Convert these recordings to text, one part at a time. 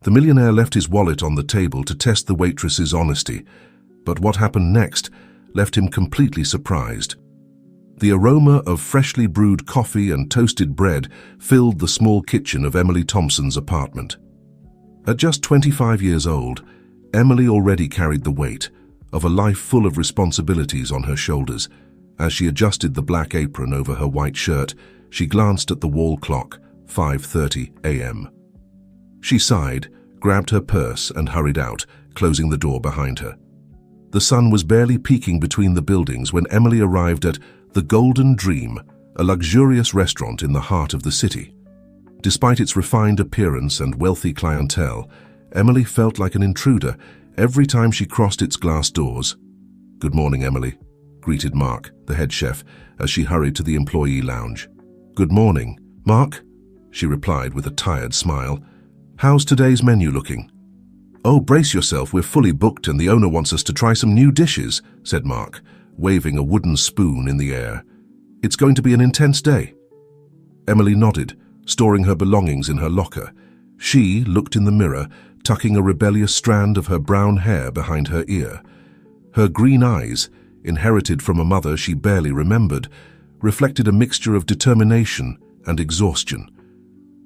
The millionaire left his wallet on the table to test the waitress's honesty, but what happened next left him completely surprised. The aroma of freshly brewed coffee and toasted bread filled the small kitchen of Emily Thompson's apartment. At just 25 years old, Emily already carried the weight of a life full of responsibilities on her shoulders. As she adjusted the black apron over her white shirt, she glanced at the wall clock, 5:30 a.m. She sighed, grabbed her purse and hurried out, closing the door behind her. The sun was barely peeking between the buildings when Emily arrived at the Golden Dream, a luxurious restaurant in the heart of the city. Despite its refined appearance and wealthy clientele, Emily felt like an intruder every time she crossed its glass doors. "Good morning, Emily," greeted Mark, the head chef, as she hurried to the employee lounge. "Good morning, Mark," she replied with a tired smile. "How's today's menu looking?" "Oh, brace yourself, we're fully booked and the owner wants us to try some new dishes," said Mark, waving a wooden spoon in the air. "It's going to be an intense day." Emily nodded, storing her belongings in her locker. She looked in the mirror, tucking a rebellious strand of her brown hair behind her ear. Her green eyes, inherited from a mother she barely remembered, reflected a mixture of determination and exhaustion.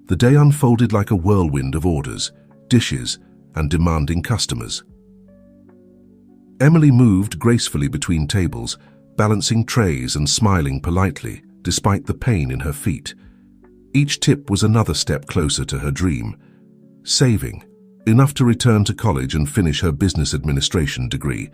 The day unfolded like a whirlwind of orders, dishes, and demanding customers. Emily moved gracefully between tables, balancing trays and smiling politely, despite the pain in her feet. Each tip was another step closer to her dream. Saving, enough to return to college and finish her business administration degree.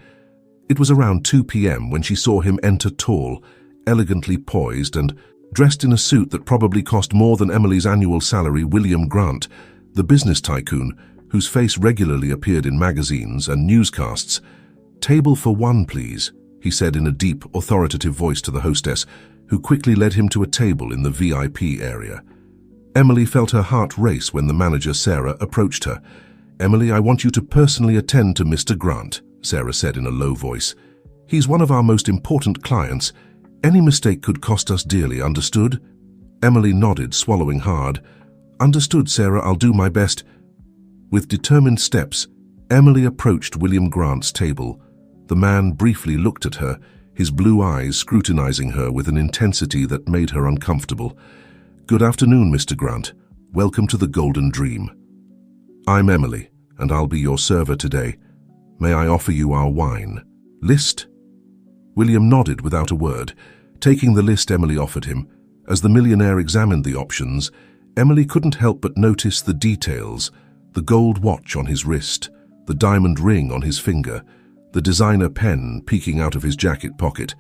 It was around 2 p.m. when she saw him enter tall, elegantly poised and dressed in a suit that probably cost more than Emily's annual salary. William Grant, the business tycoon, whose face regularly appeared in magazines and newscasts. "Table for one, please," he said in a deep, authoritative voice to the hostess, who quickly led him to a table in the VIP area. Emily felt her heart race when the manager, Sarah, approached her. "Emily, I want you to personally attend to Mr. Grant," Sarah said in a low voice. "He's one of our most important clients. Any mistake could cost us dearly, understood?" Emily nodded, swallowing hard. "Understood, Sarah, I'll do my best." With determined steps, Emily approached William Grant's table. The man briefly looked at her, his blue eyes scrutinizing her with an intensity that made her uncomfortable. "Good afternoon, Mr. Grant. Welcome to the Golden Dream. I'm Emily, and I'll be your server today. May I offer you our wine list?" William nodded without a word, taking the list Emily offered him. As the millionaire examined the options, Emily couldn't help but notice the details: the gold watch on his wrist, the diamond ring on his finger, the designer pen peeking out of his jacket pocket.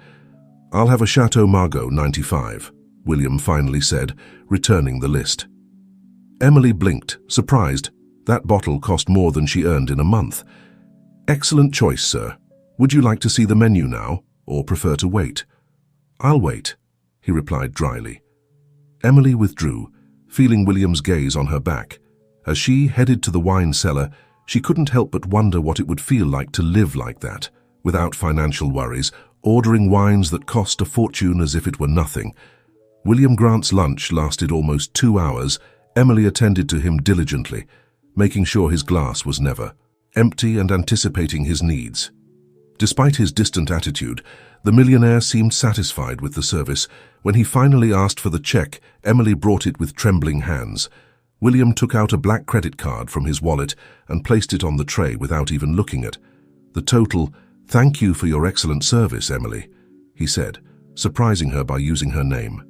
"I'll have a Chateau Margaux 95, William finally said, returning the list. Emily blinked, surprised. That bottle cost more than she earned in a month. "Excellent choice, sir. Would you like to see the menu now, or prefer to wait?" "I'll wait," he replied dryly. Emily withdrew, feeling William's gaze on her back. As she headed to the wine cellar, she couldn't help but wonder what it would feel like to live like that, without financial worries, ordering wines that cost a fortune as if it were nothing. William Grant's lunch lasted almost 2 hours. Emily attended to him diligently, making sure his glass was never empty and anticipating his needs. Despite his distant attitude, the millionaire seemed satisfied with the service. When he finally asked for the check, Emily brought it with trembling hands. William took out a black credit card from his wallet and placed it on the tray without even looking at the total. "Thank you for your excellent service, Emily," he said, surprising her by using her name.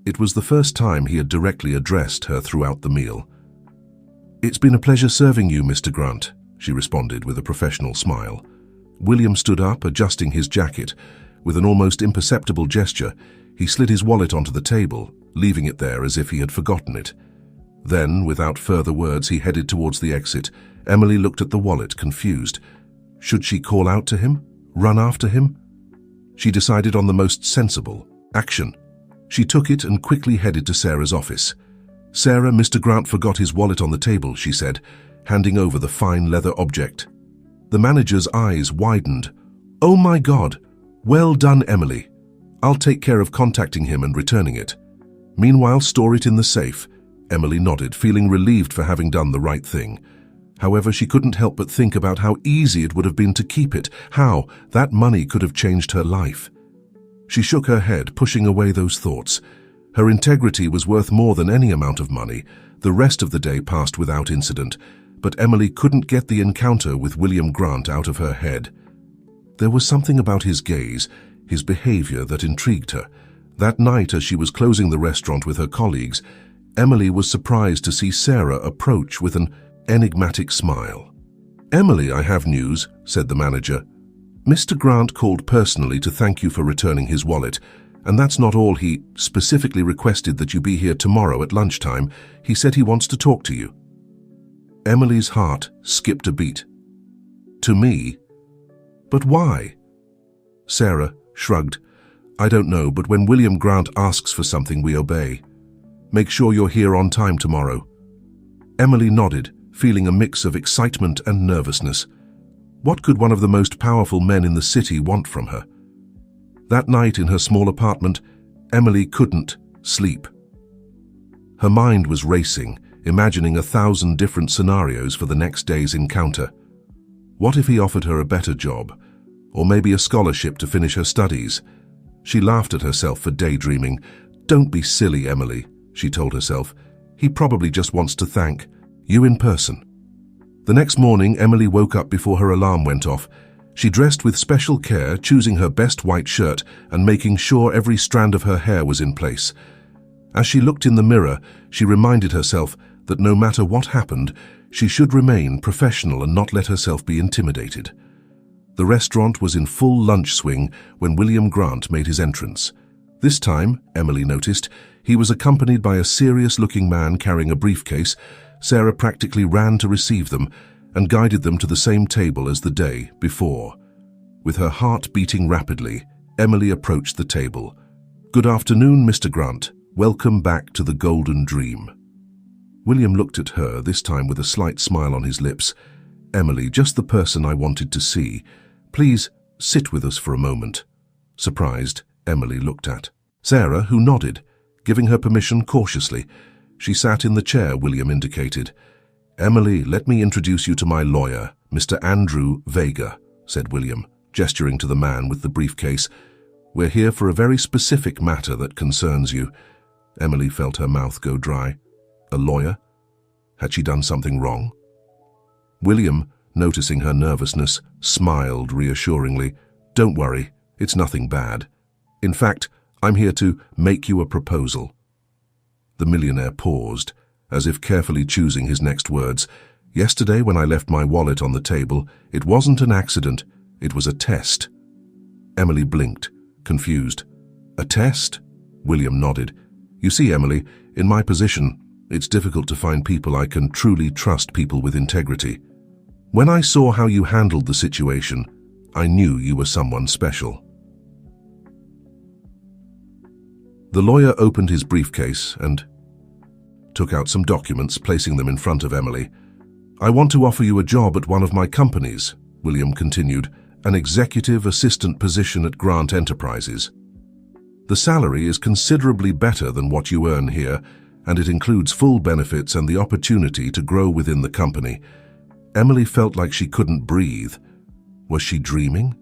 It was the first time he had directly addressed her throughout the meal. "It's been a pleasure serving you, Mr. Grant," she responded with a professional smile. William stood up, adjusting his jacket. With an almost imperceptible gesture, he slid his wallet onto the table, leaving it there as if he had forgotten it. Then, without further words, he headed towards the exit. Emily looked at the wallet, confused. Should she call out to him? Run after him? She decided on the most sensible action. She took it and quickly headed to Sarah's office. "Sarah, Mr. Grant forgot his wallet on the table," she said, handing over the fine leather object. The manager's eyes widened. "Oh my God! Well done, Emily. I'll take care of contacting him and returning it. Meanwhile, store it in the safe. Emily nodded, feeling relieved for having done the right thing. However, she couldn't help but think about how easy it would have been to keep it, how that money could have changed her life. She shook her head, pushing away those thoughts. Her integrity was worth more than any amount of money. The rest of the day passed without incident, but Emily couldn't get the encounter with William Grant out of her head. There was something about his gaze, his behavior, that intrigued her. That night, as she was closing the restaurant with her colleagues, Emily was surprised to see Sarah approach with an enigmatic smile. "Emily, I have news," said the manager. "Mr. Grant called personally to thank you for returning his wallet, and that's not all. He specifically requested that you be here tomorrow at lunchtime. He said he wants to talk to you." Emily's heart skipped a beat. "To me? But why?" Sarah shrugged. "I don't know, but when William Grant asks for something, we obey. Make sure you're here on time tomorrow." Emily nodded, feeling a mix of excitement and nervousness. What could one of the most powerful men in the city want from her? That night in her small apartment, Emily couldn't sleep. Her mind was racing, imagining 1,000 different scenarios for the next day's encounter. What if he offered her a better job, or maybe a scholarship to finish her studies? She laughed at herself for daydreaming. "Don't be silly, Emily," she told herself. "He probably just wants to thank you in person." The next morning, Emily woke up before her alarm went off. She dressed with special care, choosing her best white shirt and making sure every strand of her hair was in place. As she looked in the mirror, she reminded herself that no matter what happened, she should remain professional and not let herself be intimidated. The restaurant was in full lunch swing when William Grant made his entrance. This time, Emily noticed, he was accompanied by a serious-looking man carrying a briefcase. Sarah practically ran to receive them and guided them to the same table as the day before. With her heart beating rapidly, Emily approached the table. "Good afternoon, Mr. Grant. Welcome back to the Golden Dream." William looked at her, this time with a slight smile on his lips. "Emily, just the person I wanted to see. Please sit with us for a moment." Surprised, Emily looked at Sarah, who nodded, giving her permission cautiously. She sat in the chair William indicated. "Emily, let me introduce you to my lawyer, Mr. Andrew Vega," said William, gesturing to the man with the briefcase. "We're here for a very specific matter that concerns you." Emily felt her mouth go dry. A lawyer? Had she done something wrong? William, noticing her nervousness, smiled reassuringly. "Don't worry, it's nothing bad. In fact, I'm here to make you a proposal." The millionaire paused, as if carefully choosing his next words. "Yesterday, when I left my wallet on the table, it wasn't an accident, it was a test." Emily blinked, confused. "A test?" William nodded. "You see, Emily, in my position, it's difficult to find people I can truly trust, people with integrity. When I saw how you handled the situation, I knew you were someone special." The lawyer opened his briefcase and took out some documents, placing them in front of Emily. "I want to offer you a job at one of my companies," William continued, "an executive assistant position at Grant Enterprises. The salary is considerably better than what you earn here, and it includes full benefits and the opportunity to grow within the company." Emily felt like she couldn't breathe. Was she dreaming?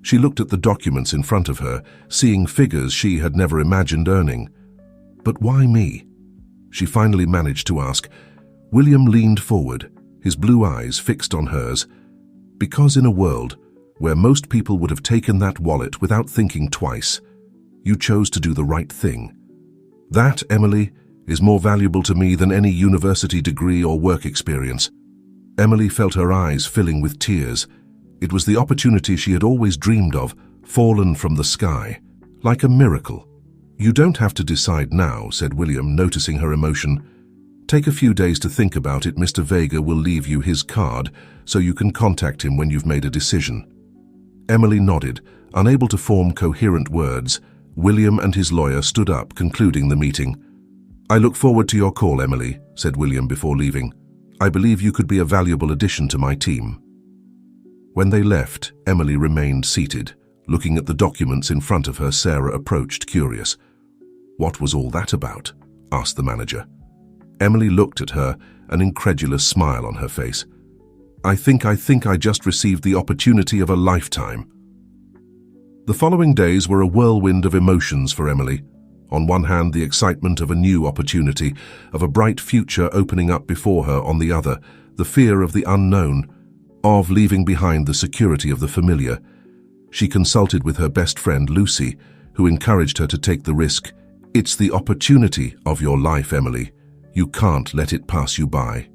She looked at the documents in front of her, seeing figures she had never imagined earning. "But why me?" she finally managed to ask. William leaned forward, his blue eyes fixed on hers. "Because in a world where most people would have taken that wallet without thinking twice, you chose to do the right thing. That, Emily, is more valuable to me than any university degree or work experience." Emily felt her eyes filling with tears. It was the opportunity she had always dreamed of, fallen from the sky, like a miracle. "You don't have to decide now," said William, noticing her emotion. "Take a few days to think about it. Mr. Vega will leave you his card, so you can contact him when you've made a decision." Emily nodded, unable to form coherent words. William and his lawyer stood up, concluding the meeting. "I look forward to your call, Emily," said William before leaving. "I believe you could be a valuable addition to my team." When they left, Emily remained seated, looking at the documents in front of her. Sarah approached, curious. "What was all that about?" asked the manager. Emily looked at her, an incredulous smile on her face. I think I just received the opportunity of a lifetime." The following days were a whirlwind of emotions for Emily. On one hand, the excitement of a new opportunity, of a bright future opening up before her; on the other, the fear of the unknown, of leaving behind the security of the familiar. She consulted with her best friend Lucy, who encouraged her to take the risk. "It's the opportunity of your life, Emily. You can't let it pass you by."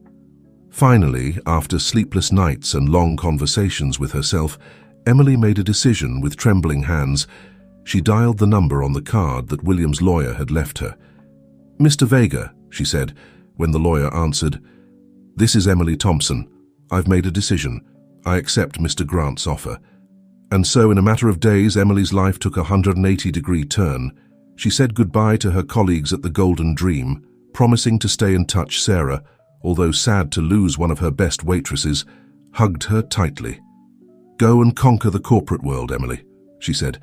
Finally, after sleepless nights and long conversations with herself, Emily made a decision with trembling hands. She dialed the number on the card that William's lawyer had left her. "Mr. Vega," she said, when the lawyer answered. "This is Emily Thompson. I've made a decision. I accept Mr. Grant's offer." And so in a matter of days, Emily's life took a 180-degree turn. She said goodbye to her colleagues at the Golden Dream, promising to stay in touch. Sarah, although sad to lose one of her best waitresses, hugged her tightly. "Go and conquer the corporate world, Emily," she said.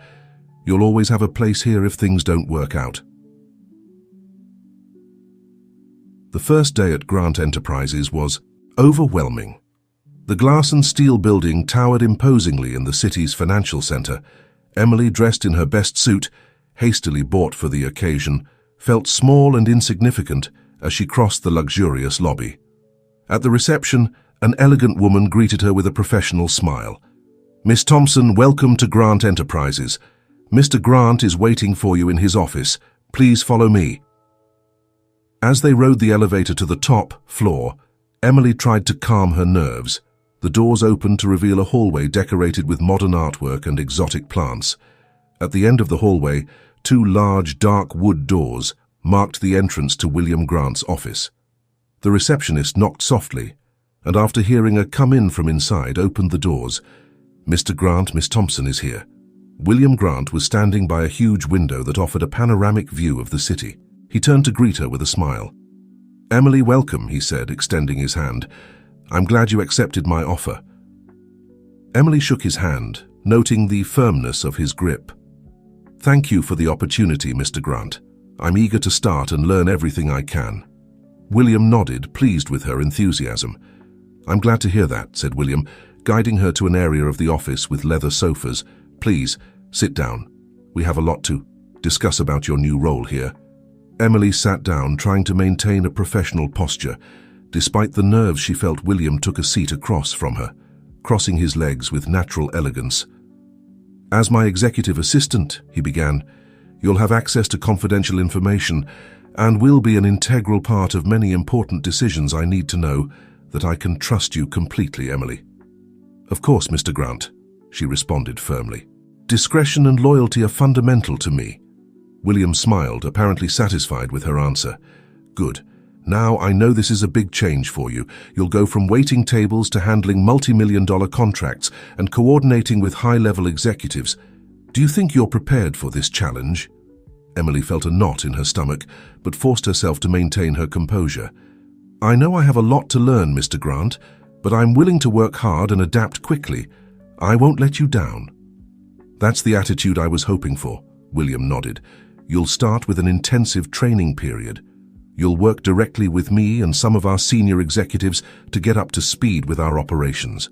"You'll always have a place here if things don't work out." The first day at Grant Enterprises was overwhelming. The glass and steel building towered imposingly in the city's financial center. Emily, dressed in her best suit, hastily bought for the occasion, felt small and insignificant as she crossed the luxurious lobby. At the reception, an elegant woman greeted her with a professional smile. "Miss Thompson, welcome to Grant Enterprises. Mr. Grant is waiting for you in his office. Please follow me." As they rode the elevator to the top floor, Emily tried to calm her nerves. The doors opened to reveal a hallway decorated with modern artwork and exotic plants. At the end of the hallway, two large, dark wood doors marked the entrance to William Grant's office. The receptionist knocked softly, and after hearing a "come in" from inside, opened the doors. "Mr. Grant, Miss Thompson is here." William Grant was standing by a huge window that offered a panoramic view of the city. He turned to greet her with a smile. "Emily, welcome," he said, extending his hand. "I'm glad you accepted my offer." Emily shook his hand, noting the firmness of his grip. "Thank you for the opportunity, Mr. Grant. I'm eager to start and learn everything I can." William nodded, pleased with her enthusiasm. "I'm glad to hear that," said William, guiding her to an area of the office with leather sofas. "Please, sit down. We have a lot to discuss about your new role here." Emily sat down, trying to maintain a professional posture. Despite the nerves she felt, William took a seat across from her, crossing his legs with natural elegance. "As my executive assistant," he began, "you'll have access to confidential information and will be an integral part of many important decisions. I need to know that I can trust you completely, Emily." "Of course, Mr. Grant," she responded firmly. "Discretion and loyalty are fundamental to me." William smiled, apparently satisfied with her answer. "Good. Now I know this is a big change for you. You'll go from waiting tables to handling multi-million-dollar contracts and coordinating with high-level executives. Do you think you're prepared for this challenge?" Emily felt a knot in her stomach, but forced herself to maintain her composure. "I know I have a lot to learn, Mr. Grant, but I'm willing to work hard and adapt quickly. I won't let you down." "That's the attitude I was hoping for," William nodded. "You'll start with an intensive training period. You'll work directly with me and some of our senior executives to get up to speed with our operations."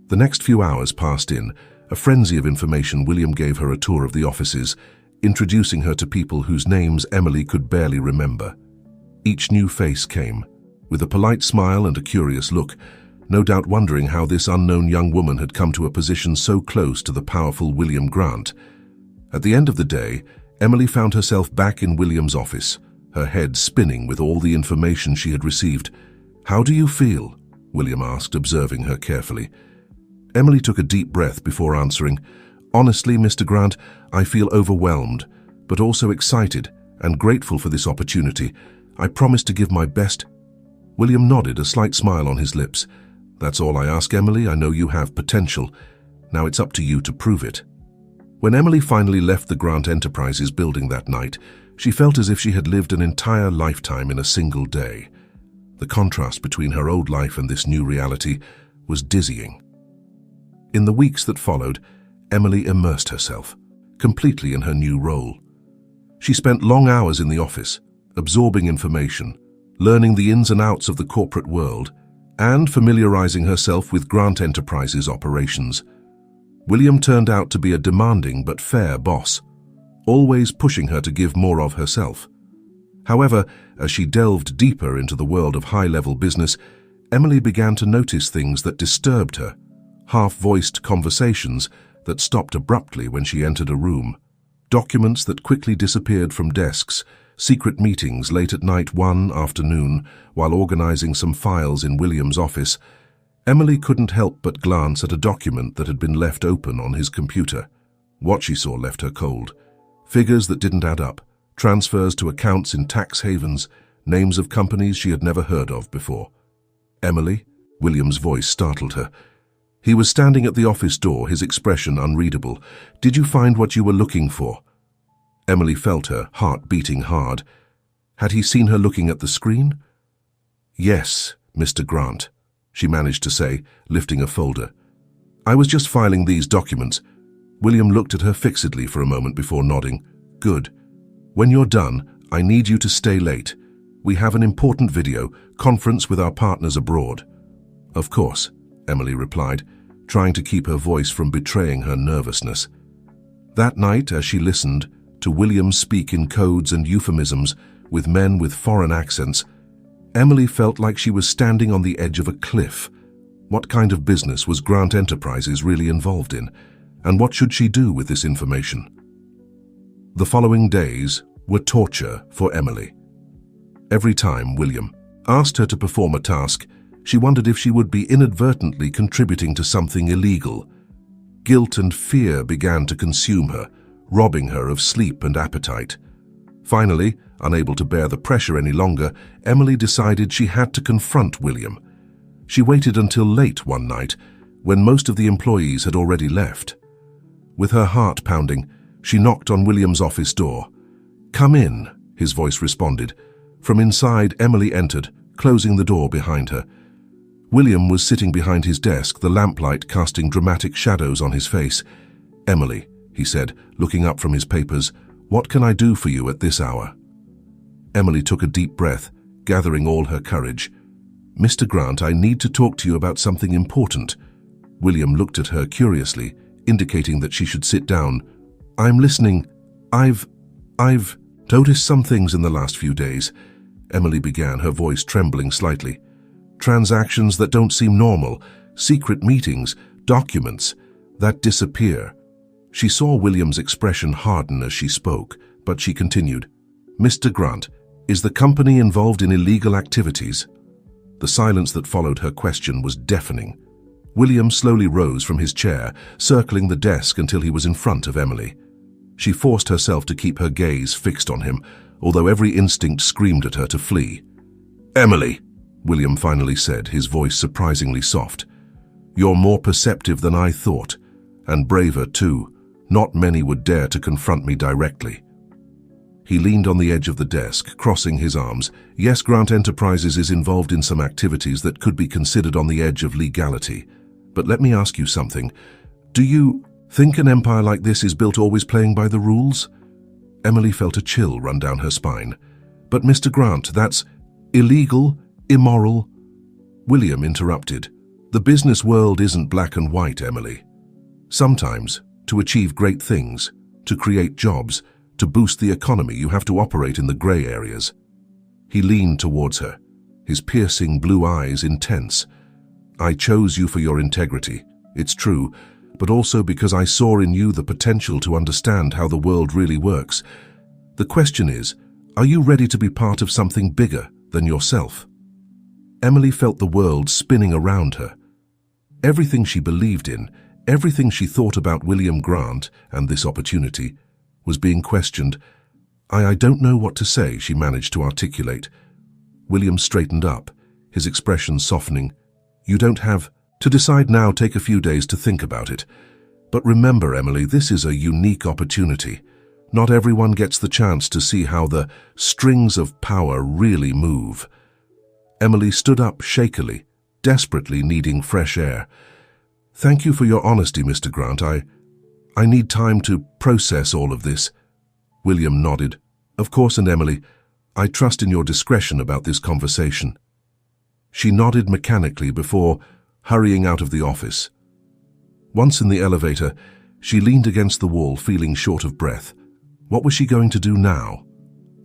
The next few hours passed in a frenzy of information. William gave her a tour of the offices, introducing her to people whose names Emily could barely remember. Each new face came with a polite smile and a curious look, no doubt wondering how this unknown young woman had come to a position so close to the powerful William Grant. At the end of the day, Emily found herself back in William's office, her head spinning with all the information she had received. "How do you feel?" William asked, observing her carefully. Emily took a deep breath before answering. "Honestly, Mr. Grant, I feel overwhelmed, but also excited and grateful for this opportunity. I promise to give my best." William nodded, a slight smile on his lips. "That's all I ask, Emily. I know you have potential. Now it's up to you to prove it." When Emily finally left the Grant Enterprises building that night, she felt as if she had lived an entire lifetime in a single day. The contrast between her old life and this new reality was dizzying. In the weeks that followed, Emily immersed herself completely in her new role. She spent long hours in the office, absorbing information, learning the ins and outs of the corporate world, and familiarizing herself with Grant Enterprises' operations. William turned out to be a demanding but fair boss, always pushing her to give more of herself. However, as she delved deeper into the world of high-level business, Emily began to notice things that disturbed her, half-voiced conversations that stopped abruptly when she entered a room, documents that quickly disappeared from desks, secret meetings late at night one afternoon while organizing some files in William's office. Emily couldn't help but glance at a document that had been left open on his computer. What she saw left her cold. Figures that didn't add up, transfers to accounts in tax havens, names of companies she had never heard of before. "Emily?" William's voice startled her. He was standing at the office door, his expression unreadable. "Did you find what you were looking for?" Emily felt her heart beating hard. Had he seen her looking at the screen? "Yes, Mr. Grant," she managed to say, lifting a folder. "I was just filing these documents." William looked at her fixedly for a moment before nodding. "Good. When you're done, I need you to stay late. We have an important video conference with our partners abroad." "Of course," Emily replied, trying to keep her voice from betraying her nervousness. That night, as she listened to William speak in codes and euphemisms with men with foreign accents, Emily felt like she was standing on the edge of a cliff. What kind of business was Grant Enterprises really involved in, and what should she do with this information? The following days were torture for Emily. Every time William asked her to perform a task, she wondered if she would be inadvertently contributing to something illegal. Guilt and fear began to consume her, robbing her of sleep and appetite. Finally, unable to bear the pressure any longer, Emily decided she had to confront William. She waited until late one night, when most of the employees had already left. With her heart pounding, she knocked on William's office door. "Come in," his voice responded. From inside, Emily entered, closing the door behind her. William was sitting behind his desk, the lamplight casting dramatic shadows on his face. "Emily," he said, looking up from his papers, "what can I do for you at this hour?" Emily took a deep breath, gathering all her courage. "Mr. Grant, I need to talk to you about something important." William looked at her curiously, indicating that she should sit down. "I'm listening. I've noticed some things in the last few days," Emily began, her voice trembling slightly. "Transactions that don't seem normal, secret meetings, documents that disappear." She saw William's expression harden as she spoke, but she continued, "Mr. Grant, is the company involved in illegal activities?" The silence that followed her question was deafening. William slowly rose from his chair, circling the desk until he was in front of Emily. She forced herself to keep her gaze fixed on him, although every instinct screamed at her to flee. "Emily," William finally said, his voice surprisingly soft, "you're more perceptive than I thought, and braver too. Not many would dare to confront me directly." He leaned on the edge of the desk, crossing his arms. "Yes, Grant Enterprises is involved in some activities that could be considered on the edge of legality. But let me ask you something. Do you think an empire like this is built always playing by the rules?" Emily felt a chill run down her spine. "But Mr. Grant, that's illegal, immoral." William interrupted. "The business world isn't black and white, Emily. Sometimes, to achieve great things, to create jobs, to boost the economy, you have to operate in the gray areas." He leaned towards her, his piercing blue eyes intense. "I chose you for your integrity, it's true, but also because I saw in you the potential to understand how the world really works. The question is, are you ready to be part of something bigger than yourself?" Emily felt the world spinning around her. Everything she believed in, everything she thought about William Grant and this opportunity, was being questioned. I don't know what to say," she managed to articulate. William straightened up, his expression softening. "You don't have to decide now. Take a few days to think about it. But remember, Emily, this is a unique opportunity. Not everyone gets the chance to see how the strings of power really move." Emily stood up shakily, desperately needing fresh air. "Thank you for your honesty, Mr. Grant. I need time to process all of this." William nodded. "Of course, and Emily, I trust in your discretion about this conversation." She nodded mechanically before hurrying out of the office. Once in the elevator, she leaned against the wall, feeling short of breath. What was she going to do now?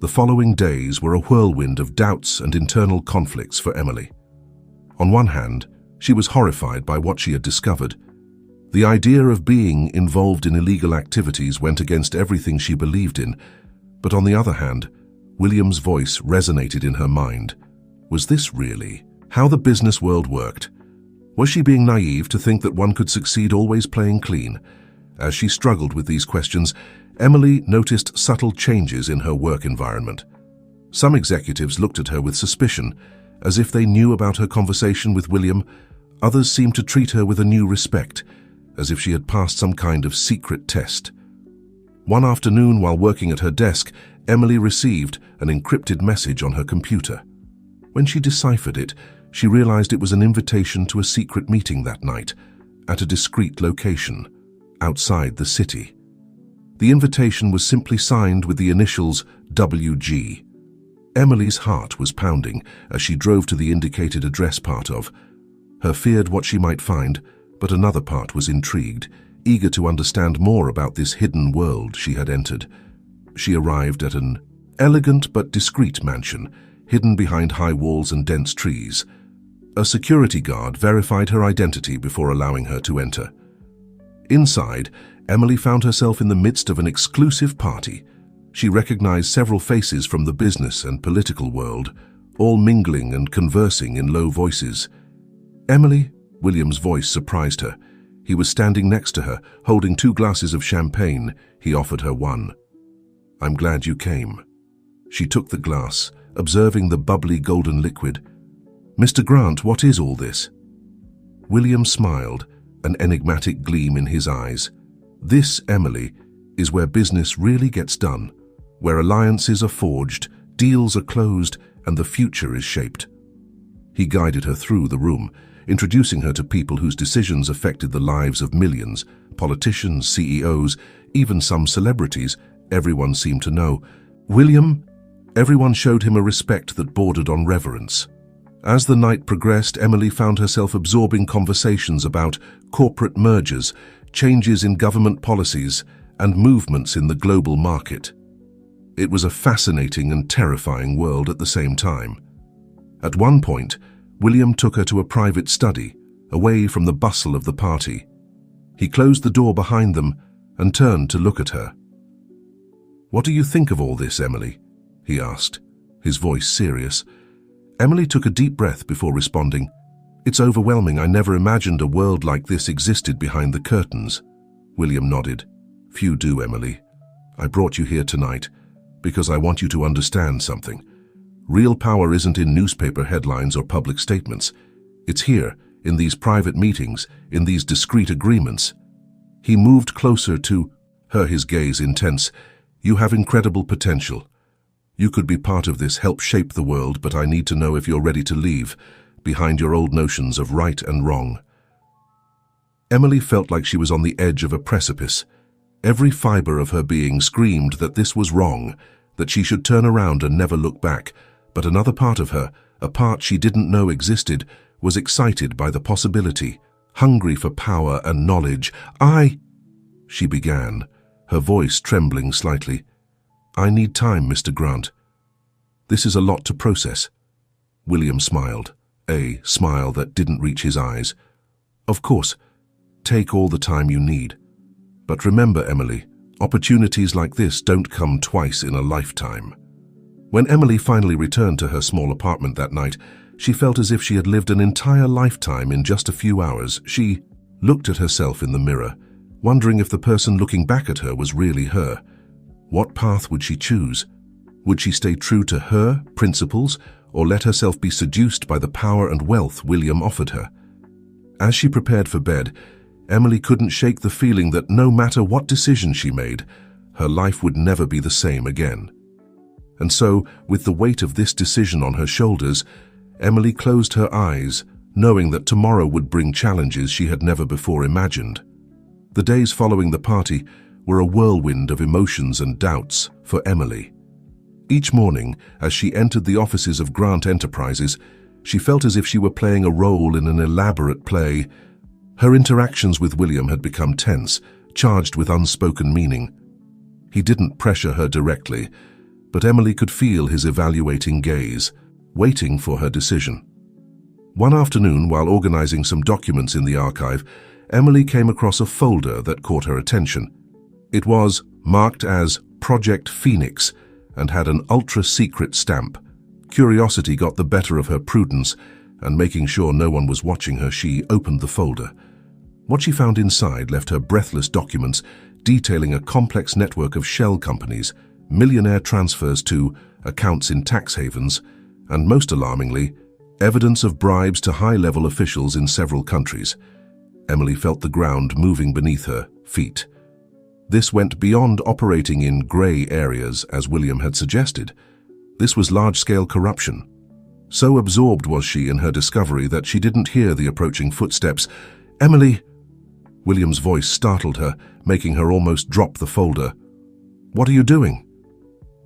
The following days were a whirlwind of doubts and internal conflicts for Emily. On one hand, she was horrified by what she had discovered. The idea of being involved in illegal activities went against everything she believed in, but on the other hand, William's voice resonated in her mind. Was this really how the business world worked? Was she being naive to think that one could succeed always playing clean? As she struggled with these questions, Emily noticed subtle changes in her work environment. Some executives looked at her with suspicion, as if they knew about her conversation with William. Others seemed to treat her with a new respect, as if she had passed some kind of secret test. One afternoon, while working at her desk, Emily received an encrypted message on her computer. When she deciphered it, she realized it was an invitation to a secret meeting that night, at a discreet location, outside the city. The invitation was simply signed with the initials WG. Emily's heart was pounding as she drove to the indicated address part of. Her feared what she might find, but another part was intrigued, eager to understand more about this hidden world she had entered. She arrived at an elegant but discreet mansion, hidden behind high walls and dense trees. A security guard verified her identity before allowing her to enter. Inside, Emily found herself in the midst of an exclusive party. She recognized several faces from the business and political world, all mingling and conversing in low voices. "Emily?" William's voice surprised her. He was standing next to her, holding 2 glasses of champagne. He offered her one. "I'm glad you came." She took the glass, observing the bubbly golden liquid. "Mr. Grant, what is all this?" William smiled, an enigmatic gleam in his eyes. "This, Emily, is where business really gets done, where alliances are forged, deals are closed, and the future is shaped." He guided her through the room, introducing her to people whose decisions affected the lives of millions, politicians, CEOs, even some celebrities everyone seemed to know. William, everyone showed him a respect that bordered on reverence. As the night progressed, Emily found herself absorbing conversations about corporate mergers, changes in government policies, and movements in the global market. It was a fascinating and terrifying world at the same time. At one point, William took her to a private study, away from the bustle of the party. He closed the door behind them and turned to look at her. "What do you think of all this, Emily?" he asked, his voice serious. Emily took a deep breath before responding. "It's overwhelming. I never imagined a world like this existed behind the curtains." William nodded. "Few do, Emily. I brought you here tonight because I want you to understand something. Real power isn't in newspaper headlines or public statements. It's here, in these private meetings, in these discreet agreements." He moved closer to her, his gaze intense. "You have incredible potential. You could be part of this, help shape the world, but I need to know if you're ready to leave behind your old notions of right and wrong." Emily felt like she was on the edge of a precipice. Every fiber of her being screamed that this was wrong, that she should turn around and never look back. But another part of her, a part she didn't know existed, was excited by the possibility, hungry for power and knowledge. She began, her voice trembling slightly. "I need time, Mr. Grant. This is a lot to process." William smiled, a smile that didn't reach his eyes. "Of course, take all the time you need. But remember, Emily, opportunities like this don't come twice in a lifetime." When Emily finally returned to her small apartment that night, she felt as if she had lived an entire lifetime in just a few hours. She looked at herself in the mirror, wondering if the person looking back at her was really her. What path would she choose? Would she stay true to her principles or let herself be seduced by the power and wealth William offered her? As she prepared for bed, Emily couldn't shake the feeling that no matter what decision she made, her life would never be the same again. And so, with the weight of this decision on her shoulders, Emily closed her eyes, knowing that tomorrow would bring challenges she had never before imagined. The days following the party were a whirlwind of emotions and doubts for Emily. Each morning, as she entered the offices of Grant Enterprises, she felt as if she were playing a role in an elaborate play. Her interactions with William had become tense, charged with unspoken meaning. He didn't pressure her directly, but Emily could feel his evaluating gaze, waiting for her decision. One afternoon, while organizing some documents in the archive, Emily came across a folder that caught her attention. It was marked as Project Phoenix and had an ultra-secret stamp. Curiosity got the better of her prudence, and making sure no one was watching her, she opened the folder. What she found inside left her breathless. Documents detailing a complex network of shell companies, millionaire transfers to accounts in tax havens, and most alarmingly, evidence of bribes to high-level officials in several countries. Emily felt the ground moving beneath her feet. This went beyond operating in grey areas, as William had suggested. This was large-scale corruption. So absorbed was she in her discovery that she didn't hear the approaching footsteps. "Emily!" William's voice startled her, making her almost drop the folder. "What are you doing?"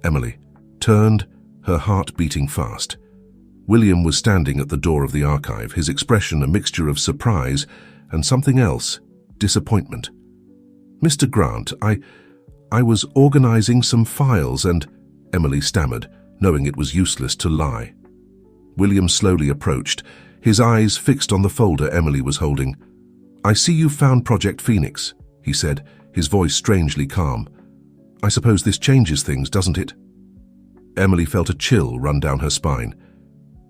Emily turned, her heart beating fast. William was standing at the door of the archive, his expression a mixture of surprise and something else, disappointment. "Mr. Grant, I was organizing some files and—" Emily stammered, knowing it was useless to lie. William slowly approached, his eyes fixed on the folder Emily was holding. "I see you found Project Phoenix," he said, his voice strangely calm. "I suppose this changes things, doesn't it?" Emily felt a chill run down her spine.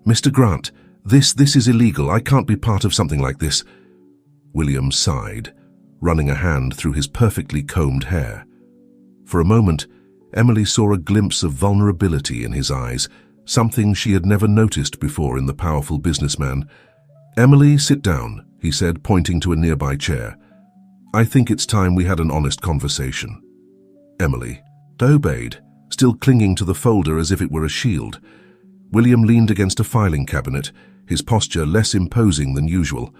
"Mr. Grant, this is illegal. I can't be part of something like this." William sighed, running a hand through his perfectly combed hair. For a moment, Emily saw a glimpse of vulnerability in his eyes, something she had never noticed before in the powerful businessman. "Emily, sit down," he said, pointing to a nearby chair. "I think it's time we had an honest conversation." Emily obeyed, still clinging to the folder as if it were a shield. William leaned against a filing cabinet, his posture less imposing than usual.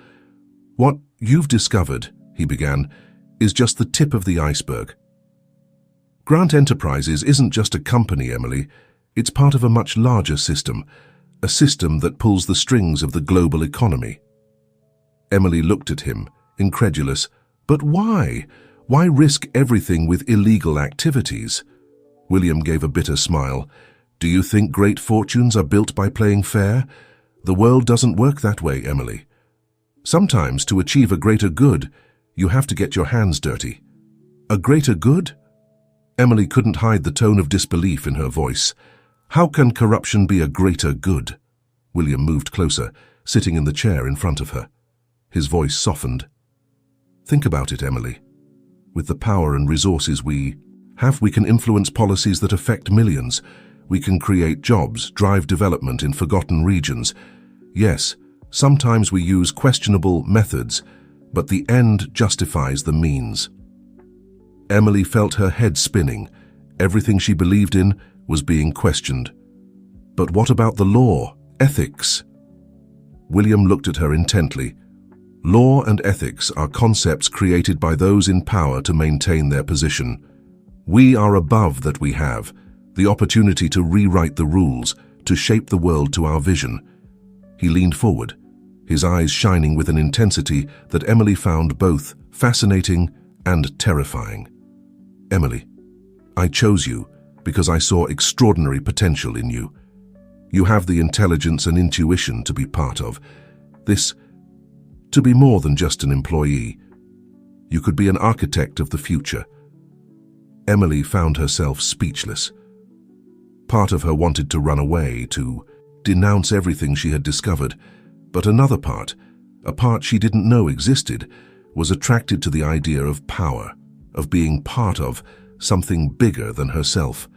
"What you've discovered," he began, "is just the tip of the iceberg. Grant Enterprises isn't just a company, Emily. It's part of a much larger system, a system that pulls the strings of the global economy." Emily looked at him, incredulous. "But why? Why risk everything with illegal activities?" William gave a bitter smile. "Do you think great fortunes are built by playing fair? The world doesn't work that way, Emily. Sometimes, to achieve a greater good, you have to get your hands dirty." "A greater good?" Emily couldn't hide the tone of disbelief in her voice. "How can corruption be a greater good?" William moved closer, sitting in the chair in front of her. His voice softened. "Think about it, Emily. With the power and resources we have, we can influence policies that affect millions. We can create jobs, drive development in forgotten regions. Yes, sometimes we use questionable methods, but the end justifies the means." Emily felt her head spinning. Everything she believed in was being questioned. "But what about the law, ethics?" William looked at her intently. "Law and ethics are concepts created by those in power to maintain their position. We are above that. We have the opportunity to rewrite the rules, to shape the world to our vision." He leaned forward, his eyes shining with an intensity that Emily found both fascinating and terrifying. "Emily, I chose you because I saw extraordinary potential in you. You have the intelligence and intuition to be part of this, to be more than just an employee. You could be an architect of the future." Emily found herself speechless. Part of her wanted to run away, to denounce everything she had discovered, but another part, a part she didn't know existed, was attracted to the idea of power, of being part of something bigger than herself.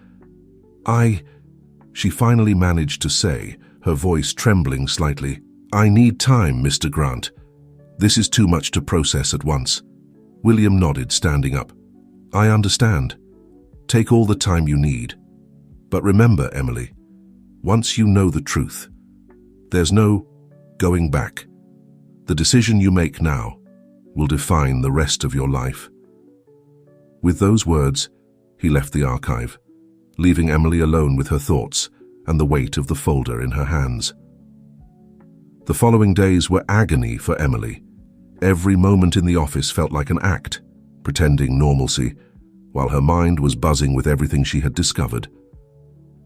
She finally managed to say, her voice trembling slightly, "I need time, Mr. Grant. This is too much to process at once." William nodded, standing up. "I understand. Take all the time you need. But remember, Emily, once you know the truth, there's no going back. The decision you make now will define the rest of your life." With those words, he left the archive, leaving Emily alone with her thoughts and the weight of the folder in her hands. The following days were agony for Emily. Every moment in the office felt like an act, pretending normalcy, while her mind was buzzing with everything she had discovered.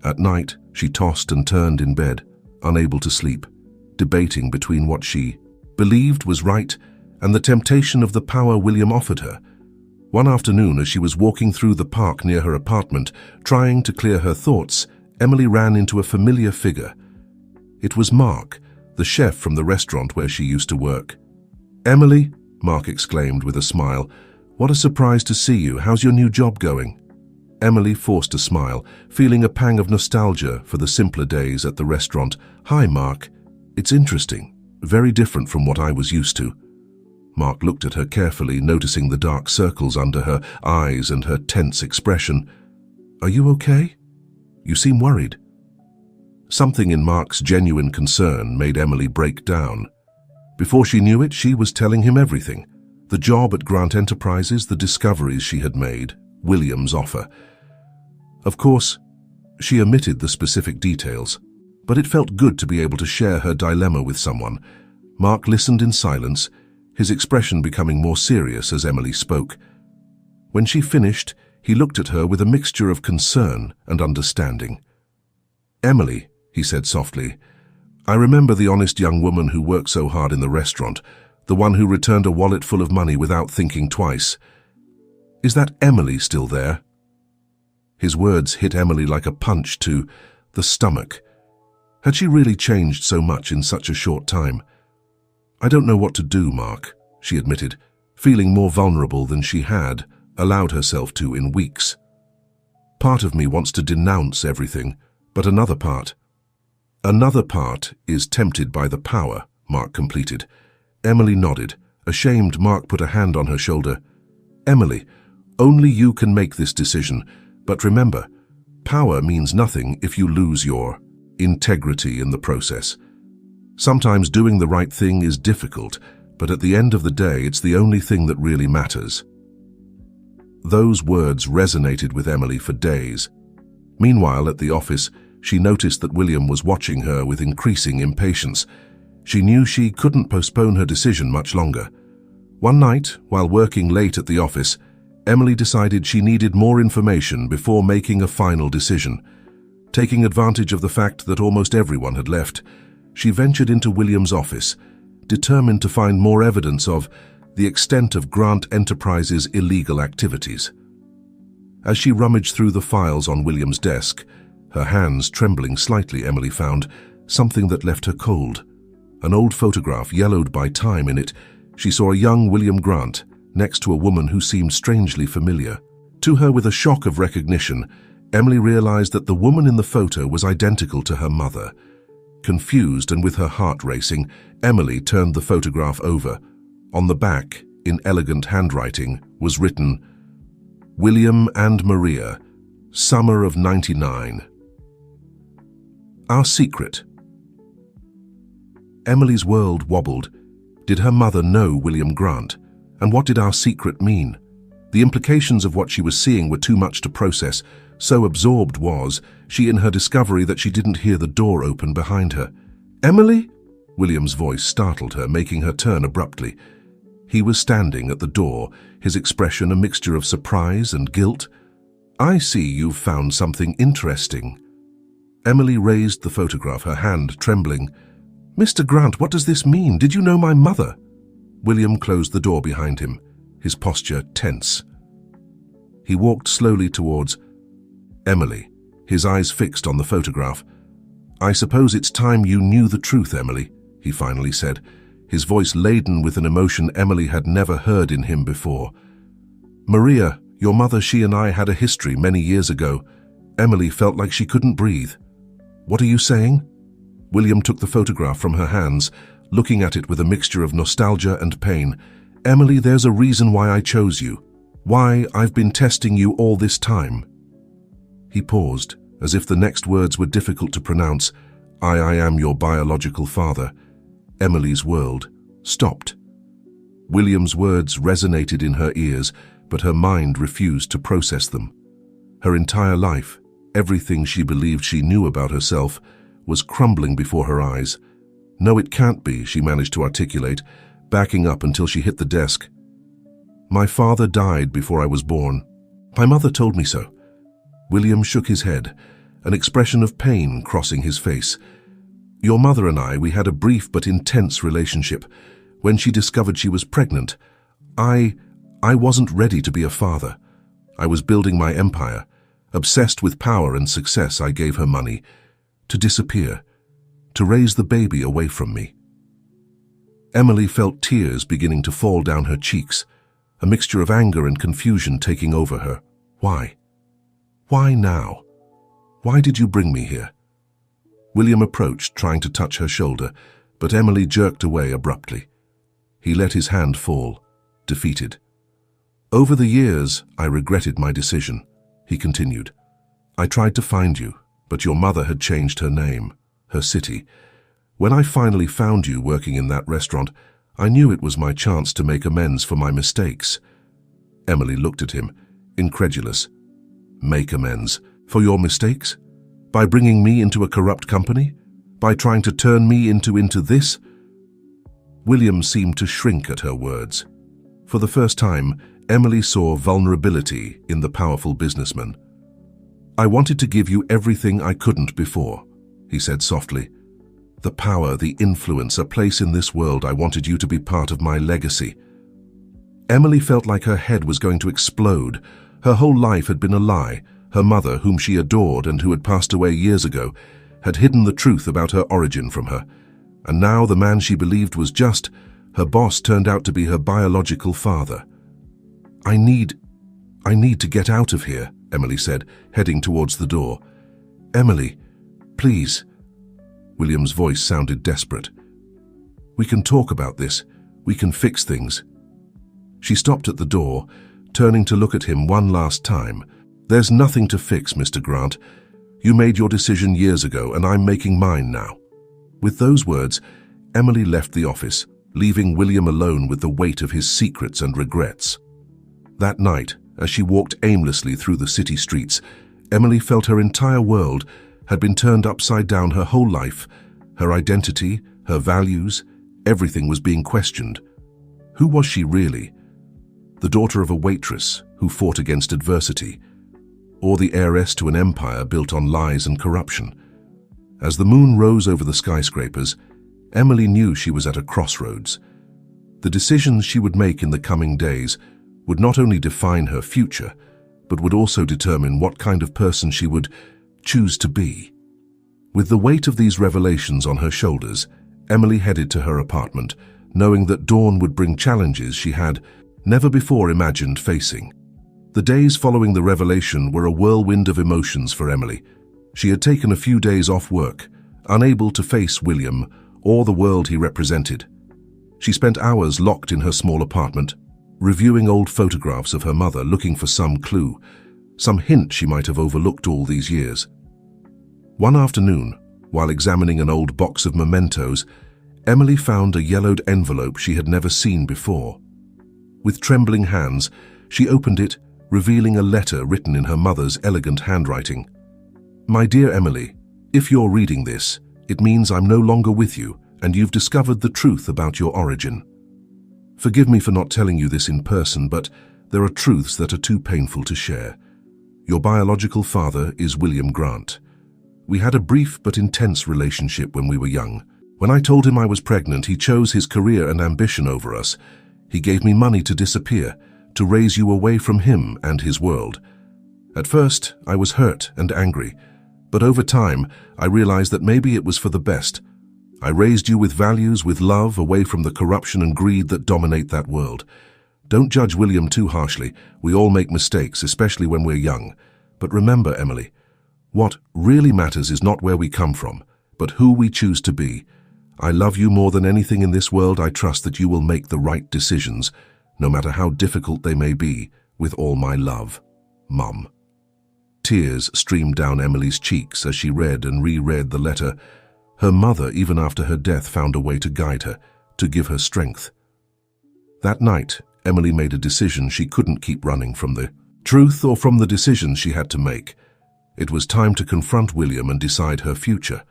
At night, she tossed and turned in bed, unable to sleep, debating between what she believed was right and the temptation of the power William offered her. One afternoon, as she was walking through the park near her apartment, trying to clear her thoughts, Emily ran into a familiar figure. It was Mark, the chef from the restaurant where she used to work. "Emily," Mark exclaimed with a smile, "what a surprise to see you. How's your new job going?" Emily forced a smile, feeling a pang of nostalgia for the simpler days at the restaurant. "Hi, Mark. It's interesting. Very different from what I was used to." Mark looked at her carefully, noticing the dark circles under her eyes and her tense expression. "Are you okay? You seem worried." Something in Mark's genuine concern made Emily break down. Before she knew it, she was telling him everything. The job at Grant Enterprises, the discoveries she had made, William's offer. Of course, she omitted the specific details, but it felt good to be able to share her dilemma with someone. Mark listened in silence, his expression becoming more serious as Emily spoke. When she finished, he looked at her with a mixture of concern and understanding. "Emily," he said softly, "I remember the honest young woman who worked so hard in the restaurant, the one who returned a wallet full of money without thinking twice. Is that Emily still there?" His words hit Emily like a punch to the stomach. Had she really changed so much in such a short time? "I don't know what to do, Mark," she admitted, feeling more vulnerable than she had allowed herself to in weeks. "Part of me wants to denounce everything, but another part is tempted by the power," Mark completed. Emily nodded. Ashamed, Mark put a hand on her shoulder. "Emily, only you can make this decision, but remember, power means nothing if you lose your integrity in the process. Sometimes doing the right thing is difficult, but at the end of the day, it's the only thing that really matters." Those words resonated with Emily for days. Meanwhile, at the office, she noticed that William was watching her with increasing impatience. She knew she couldn't postpone her decision much longer. One night, while working late at the office, Emily decided she needed more information before making a final decision. Taking advantage of the fact that almost everyone had left, she ventured into William's office, determined to find more evidence of the extent of Grant Enterprises' illegal activities. As she rummaged through the files on William's desk, her hands trembling slightly, Emily found something that left her cold. An old photograph, yellowed by time. In it, she saw a young William Grant next to a woman who seemed strangely familiar. To her, with a shock of recognition, Emily realized that the woman in the photo was identical to her mother. Confused and with her heart racing, Emily turned the photograph over. On the back, in elegant handwriting, was written, "William and Maria, summer of '99. Our secret." Emily's world wobbled. Did her mother know William Grant? And what did our secret mean? The implications of what she was seeing were too much to process. So absorbed was she in her discovery that she didn't hear the door open behind her. "Emily?" William's voice startled her, making her turn abruptly. He was standing at the door, his expression a mixture of surprise and guilt. "I see you've found something interesting." Emily raised the photograph, her hand trembling. "Mr. Grant, what does this mean? Did you know my mother?" William closed the door behind him, his posture tense. He walked slowly towards Emily, his eyes fixed on the photograph. "I suppose it's time you knew the truth, Emily," he finally said, his voice laden with an emotion Emily had never heard in him before. "Maria, your mother, she and I had a history many years ago." Emily felt like she couldn't breathe. "What are you saying?" William took the photograph from her hands, looking at it with a mixture of nostalgia and pain. "Emily, there's a reason why I chose you. Why I've been testing you all this time." He paused, as if the next words were difficult to pronounce. I am your biological father." Emily's world stopped. William's words resonated in her ears, but her mind refused to process them. Her entire life, everything she believed she knew about herself was crumbling before her eyes. "No, it can't be," she managed to articulate, backing up until she hit the desk. "My father died before I was born. My mother told me so." William shook his head, an expression of pain crossing his face. "Your mother and we had a brief but intense relationship. When she discovered she was pregnant, I wasn't ready to be a father. I was building my empire. Obsessed with power and success, I gave her money to disappear, to raise the baby away from me." Emily felt tears beginning to fall down her cheeks, a mixture of anger and confusion taking over her. Why? Why now? Why did you bring me here? William approached, trying to touch her shoulder, but Emily jerked away abruptly. He let his hand fall, defeated. "Over the years, I regretted my decision," he continued. "I tried to find you, but your mother had changed her name, her city. When I finally found you working in that restaurant, I knew it was my chance to make amends for my mistakes." Emily looked at him, incredulous. "Make amends? For your mistakes? By bringing me into a corrupt company? By trying to turn me into this?" William seemed to shrink at her words. For the first time, Emily saw vulnerability in the powerful businessman. "I wanted to give you everything I couldn't before," he said softly. "The power, the influence, a place in this world. I wanted you to be part of my legacy." Emily felt like her head was going to explode. Her whole life had been a lie. Her mother, whom she adored and who had passed away years ago, had hidden the truth about her origin from her. And now the man she believed was just her boss turned out to be her biological father. I need to get out of here," Emily said, heading towards the door. "Emily, please." William's voice sounded desperate. "We can talk about this. We can fix things." She stopped at the door, turning to look at him one last time. "There's nothing to fix, Mr. Grant. You made your decision years ago, and I'm making mine now." With those words, Emily left the office, leaving William alone with the weight of his secrets and regrets. That night, as she walked aimlessly through the city streets, Emily felt her entire world had been turned upside down. Her whole life, her identity, her values, everything was being questioned. Who was she really? The daughter of a waitress who fought against adversity, or the heiress to an empire built on lies and corruption? As the moon rose over the skyscrapers, Emily knew she was at a crossroads. The decisions she would make in the coming days would not only define her future, but would also determine what kind of person she would choose to be. With the weight of these revelations on her shoulders, Emily headed to her apartment, knowing that dawn would bring challenges she had never before imagined facing. The days following the revelation were a whirlwind of emotions for Emily. She had taken a few days off work, unable to face William or the world he represented. She spent hours locked in her small apartment, reviewing old photographs of her mother, looking for some clue, some hint she might have overlooked all these years. One afternoon, while examining an old box of mementos, Emily found a yellowed envelope she had never seen before. With trembling hands, she opened it, revealing a letter written in her mother's elegant handwriting. "My dear Emily, if you're reading this, it means I'm no longer with you, and you've discovered the truth about your origin. Forgive me for not telling you this in person, but there are truths that are too painful to share. Your biological father is William Grant. We had a brief but intense relationship when we were young. When I told him I was pregnant, he chose his career and ambition over us. He gave me money to disappear, to raise you away from him and his world. At first, I was hurt and angry, but over time, I realized that maybe it was for the best. I raised you with values, with love, away from the corruption and greed that dominate that world. Don't judge William too harshly. We all make mistakes, especially when we're young. But remember, Emily, what really matters is not where we come from, but who we choose to be. I love you more than anything in this world. I trust that you will make the right decisions, no matter how difficult they may be, with all my love, Mum." Tears streamed down Emily's cheeks as she read and reread the letter. Her mother, even after her death, found a way to guide her, to give her strength. That night, Emily made a decision she couldn't keep running from the truth or from the decisions she had to make. It was time to confront William and decide her future.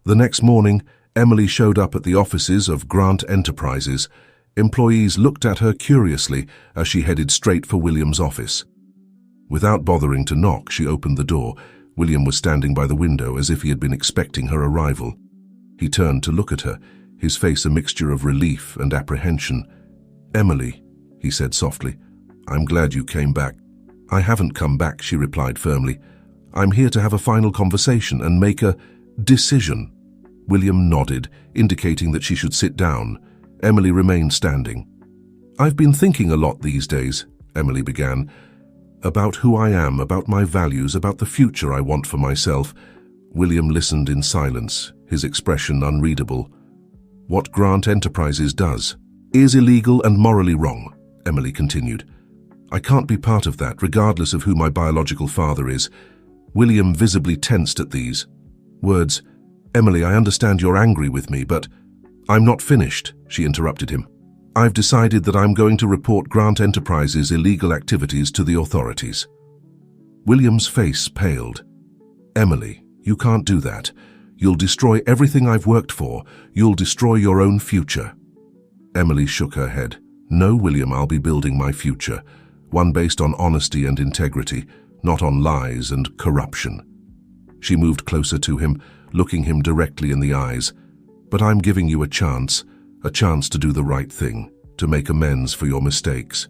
The next morning, Emily showed up at the offices of Grant Enterprises. Employees looked at her curiously as she headed straight for William's office. Without bothering to knock, she opened the door. William was standing by the window as if he had been expecting her arrival. He turned to look at her, his face a mixture of relief and apprehension. "Emily," he said softly, "I'm glad you came back." "I haven't come back," she replied firmly. "I'm here to have a final conversation and make a decision." William nodded, indicating that she should sit down. Emily remained standing. "I've been thinking a lot these days," Emily began, "about who I am, about my values, about the future I want for myself." William listened in silence, his expression unreadable. "What Grant Enterprises does is illegal and morally wrong," Emily continued. "I can't be part of that, regardless of who my biological father is." William visibly tensed at these words. "Emily, I understand you're angry with me, but—" "I'm not finished," she interrupted him. "I've decided that I'm going to report Grant Enterprises' illegal activities to the authorities." William's face paled. "Emily, you can't do that. You'll destroy everything I've worked for. You'll destroy your own future." Emily shook her head. "No, William, I'll be building my future, one based on honesty and integrity, not on lies and corruption." She moved closer to him, looking him directly in the eyes. "But I'm giving you a chance to do the right thing, to make amends for your mistakes.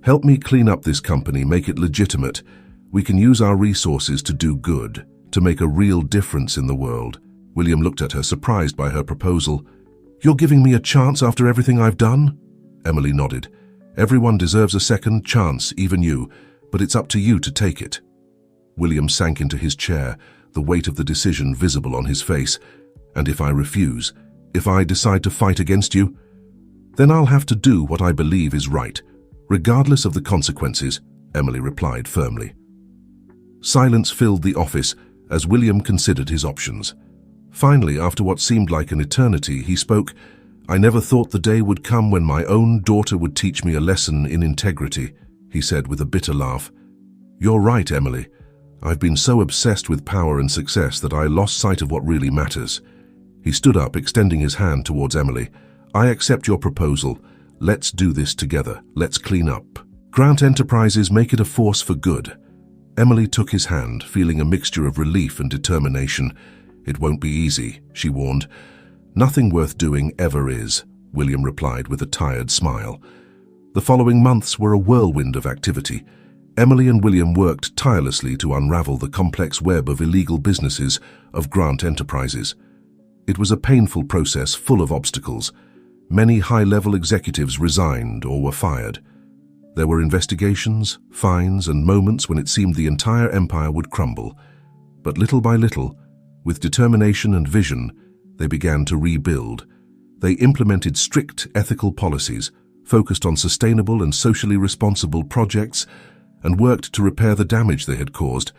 Help me clean up this company, make it legitimate. We can use our resources to do good, to make a real difference in the world." William looked at her, surprised by her proposal. "You're giving me a chance after everything I've done?" Emily nodded. "Everyone deserves a second chance, even you, but it's up to you to take it." William sank into his chair, the weight of the decision visible on his face. "And if I refuse, if I decide to fight against you, then I'll have to do what I believe is right, regardless of the consequences," Emily replied firmly. Silence filled the office as William considered his options. Finally, after what seemed like an eternity, he spoke. "I never thought the day would come when my own daughter would teach me a lesson in integrity," he said with a bitter laugh. "You're right, Emily. I've been so obsessed with power and success that I lost sight of what really matters." He stood up, extending his hand towards Emily. "I accept your proposal. Let's do this together. Let's clean up. Grant Enterprises, make it a force for good." Emily took his hand, feeling a mixture of relief and determination. "It won't be easy," she warned. "Nothing worth doing ever is," William replied with a tired smile. The following months were a whirlwind of activity. Emily and William worked tirelessly to unravel the complex web of illegal businesses of Grant Enterprises. It was a painful process full of obstacles. Many high-level executives resigned or were fired. There were investigations, fines, and moments when it seemed the entire empire would crumble. But little by little, with determination and vision, they began to rebuild. They implemented strict ethical policies, focused on sustainable and socially responsible projects, and worked to repair the damage they had caused.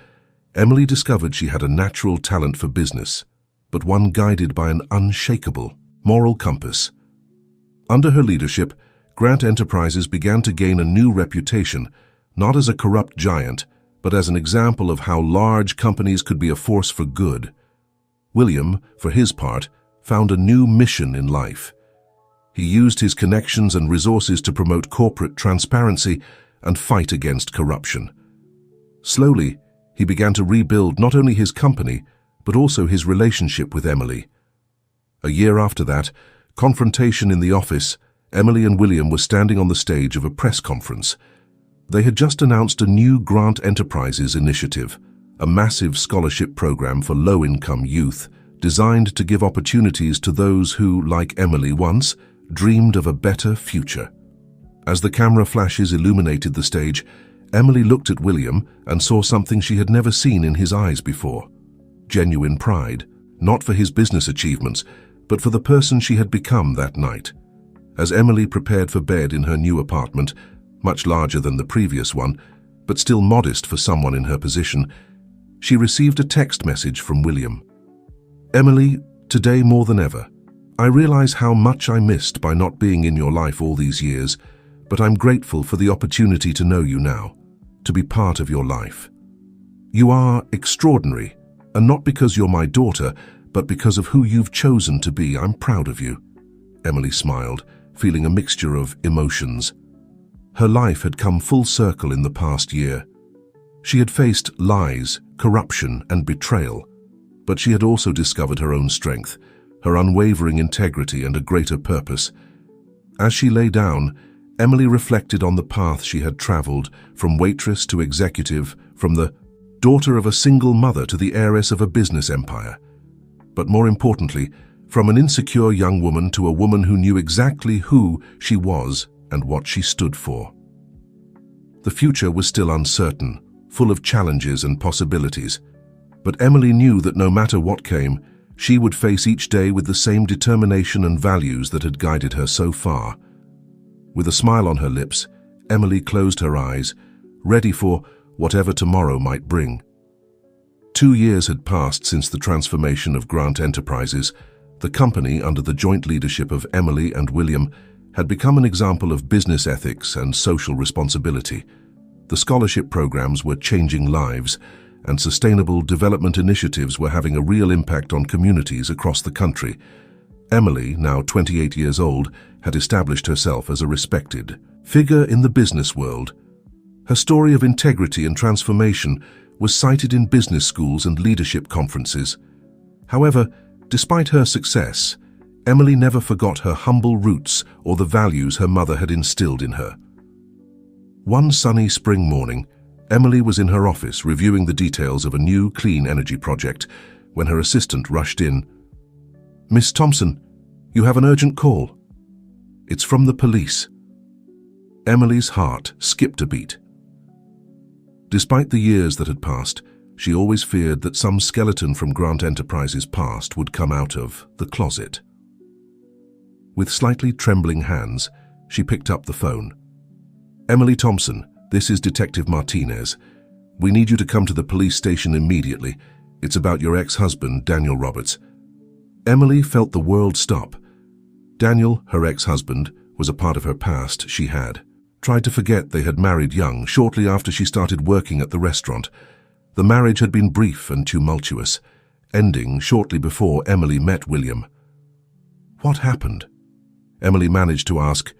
Emily discovered she had a natural talent for business, but one guided by an unshakable moral compass. Under her leadership, Grant Enterprises began to gain a new reputation, not as a corrupt giant, but as an example of how large companies could be a force for good. William, for his part, found a new mission in life. He used his connections and resources to promote corporate transparency and fight against corruption. Slowly, he began to rebuild not only his company, but also his relationship with Emily. A year after that, confrontation in the office, Emily and William were standing on the stage of a press conference. They had just announced a new Grant Enterprises initiative, a massive scholarship program for low-income youth, designed to give opportunities to those who, like Emily once, dreamed of a better future. As the camera flashes illuminated the stage, Emily looked at William and saw something she had never seen in his eyes before. Genuine pride, not for his business achievements, but for the person she had become that night. As Emily prepared for bed in her new apartment, much larger than the previous one, but still modest for someone in her position, she received a text message from William. "Emily, today more than ever. I realize how much I missed by not being in your life all these years, but I'm grateful for the opportunity to know you now, to be part of your life." You are extraordinary, and not because you're my daughter, but because of who you've chosen to be. I'm proud of you." Emily smiled, feeling a mixture of emotions. Her life had come full circle in the past year. She had faced lies, corruption, and betrayal, but she had also discovered her own strength, her unwavering integrity, and a greater purpose. As she lay down, Emily reflected on the path she had traveled, from waitress to executive, from the daughter of a single mother to the heiress of a business empire. But more importantly, from an insecure young woman to a woman who knew exactly who she was and what she stood for. The future was still uncertain, full of challenges and possibilities, but Emily knew that no matter what came, she would face each day with the same determination and values that had guided her so far. With a smile on her lips, Emily closed her eyes, ready for whatever tomorrow might bring. 2 years had passed since the transformation of Grant Enterprises. The company, under the joint leadership of Emily and William, had become an example of business ethics and social responsibility. The scholarship programs were changing lives, and sustainable development initiatives were having a real impact on communities across the country. Emily, now 28 years old, had established herself as a respected figure in the business world. Her story of integrity and transformation was cited in business schools and leadership conferences. However, despite her success, Emily never forgot her humble roots or the values her mother had instilled in her. One sunny spring morning, Emily was in her office reviewing the details of a new clean energy project when her assistant rushed in. "Miss Thompson, you have an urgent call." "It's from the police." Emily's heart skipped a beat. Despite the years that had passed, she always feared that some skeleton from Grant Enterprises' past would come out of the closet. With slightly trembling hands, she picked up the phone. "Emily Thompson, this is Detective Martinez. We need you to come to the police station immediately. It's about your ex-husband, Daniel Roberts." Emily felt the world stop. Daniel, her ex-husband, was a part of her past she had tried to forget. They had married young, shortly after she started working at the restaurant. The marriage had been brief and tumultuous, ending shortly before Emily met William. "What happened?" Emily managed to ask.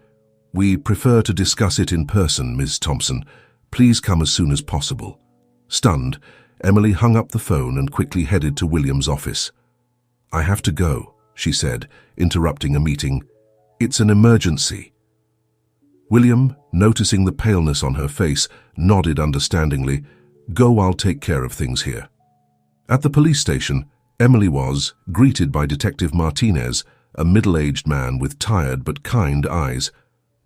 "We prefer to discuss it in person, Ms. Thompson. Please come as soon as possible." Stunned, Emily hung up the phone and quickly headed to William's office. "I have to go," she said, interrupting a meeting. "It's an emergency." William, noticing the paleness on her face, nodded understandingly. "Go, I'll take care of things here." At the police station, Emily was greeted by Detective Martinez, a middle-aged man with tired but kind eyes.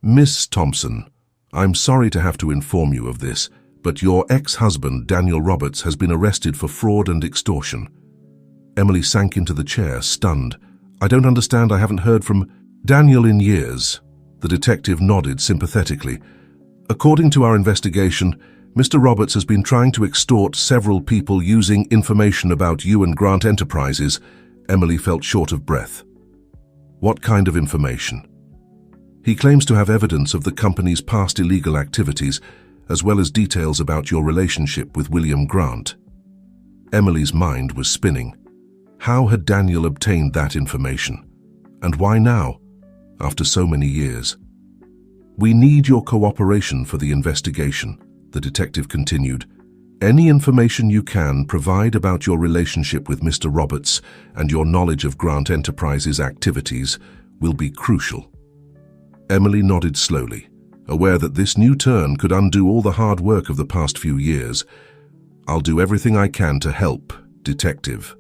"Miss Thompson, I'm sorry to have to inform you of this, but your ex-husband, Daniel Roberts, has been arrested for fraud and extortion." Emily sank into the chair, stunned. "I don't understand. I haven't heard from Daniel in years." The detective nodded sympathetically. "According to our investigation, Mr. Roberts has been trying to extort several people using information about you and Grant Enterprises." Emily felt short of breath. "What kind of information?" "He claims to have evidence of the company's past illegal activities, as well as details about your relationship with William Grant." Emily's mind was spinning. How had Daniel obtained that information? And why now, after so many years? "We need your cooperation for the investigation," the detective continued. "Any information you can provide about your relationship with Mr. Roberts and your knowledge of Grant Enterprises' activities will be crucial." Emily nodded slowly, aware that this new turn could undo all the hard work of the past few years. "I'll do everything I can to help, Detective."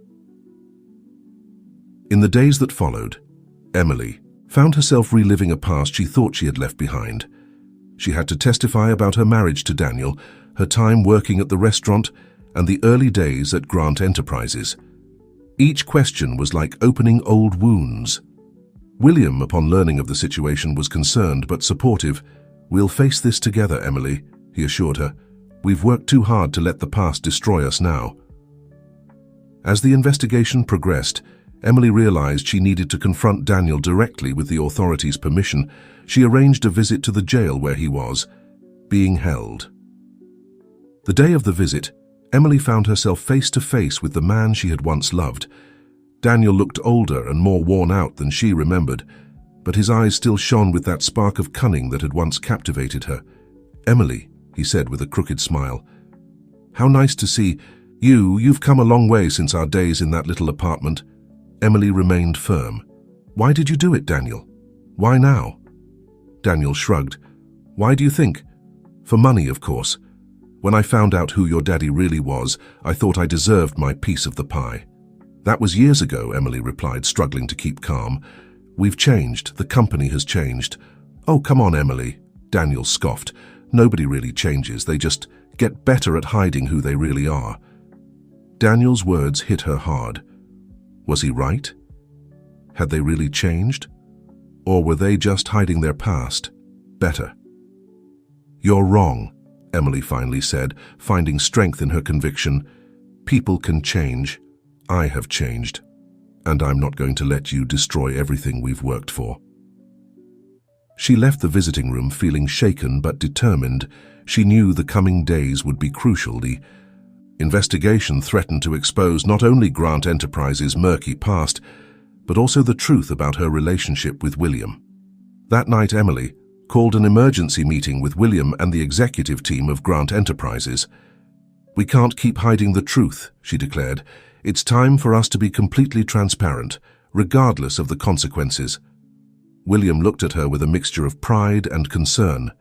In the days that followed, Emily found herself reliving a past she thought she had left behind. She had to testify about her marriage to Daniel, her time working at the restaurant, and the early days at Grant Enterprises. Each question was like opening old wounds. William, upon learning of the situation, was concerned but supportive. "We'll face this together, Emily," he assured her. "We've worked too hard to let the past destroy us now." As the investigation progressed, Emily realized she needed to confront Daniel directly with the authorities' permission. She arranged a visit to the jail where he was being held. The day of the visit, Emily found herself face to face with the man she had once loved. Daniel looked older and more worn out than she remembered, but his eyes still shone with that spark of cunning that had once captivated her. "Emily," he said with a crooked smile, "how nice to see you. You've come a long way since our days in that little apartment." Emily remained firm. "Why did you do it, Daniel? Why now?" Daniel shrugged. "Why do you think? For money, of course. When I found out who your daddy really was, I thought I deserved my piece of the pie." "That was years ago," Emily replied, struggling to keep calm. "We've changed. The company has changed." "Oh, come on, Emily," Daniel scoffed. "Nobody really changes. They just get better at hiding who they really are." Daniel's words hit her hard. Was he right? Had they really changed? Or were they just hiding their past better? "You're wrong," Emily finally said, finding strength in her conviction. "People can change. I have changed. And I'm not going to let you destroy everything we've worked for." She left the visiting room feeling shaken but determined. She knew the coming days would be crucial. The investigation threatened to expose not only Grant Enterprises' murky past, but also the truth about her relationship with William. That night, Emily called an emergency meeting with William and the executive team of Grant Enterprises. "We can't keep hiding the truth," she declared. "It's time for us to be completely transparent, regardless of the consequences." William looked at her with a mixture of pride and concern.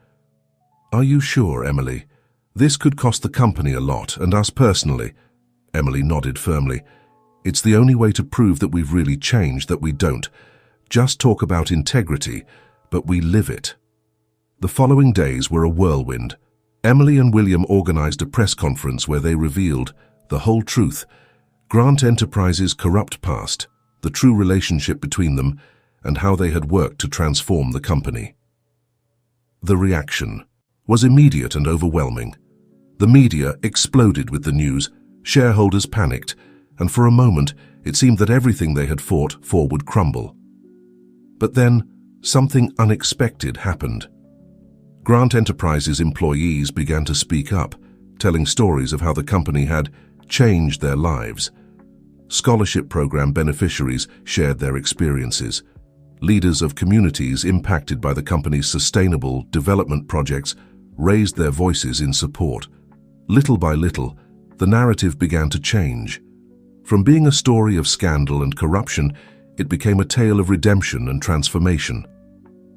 "Are you sure, Emily? This could cost the company a lot, and us personally." Emily nodded firmly. "It's the only way to prove that we've really changed, that we don't just talk about integrity, but we live it." The following days were a whirlwind. Emily and William organized a press conference where they revealed the whole truth: Grant Enterprises' corrupt past, the true relationship between them, and how they had worked to transform the company. The reaction was immediate and overwhelming. The media exploded with the news, shareholders panicked, and for a moment it seemed that everything they had fought for would crumble. But then something unexpected happened. Grant Enterprises employees began to speak up, telling stories of how the company had changed their lives. Scholarship program beneficiaries shared their experiences. Leaders of communities impacted by the company's sustainable development projects raised their voices in support. Little by little, the narrative began to change. From being a story of scandal and corruption, it became a tale of redemption and transformation.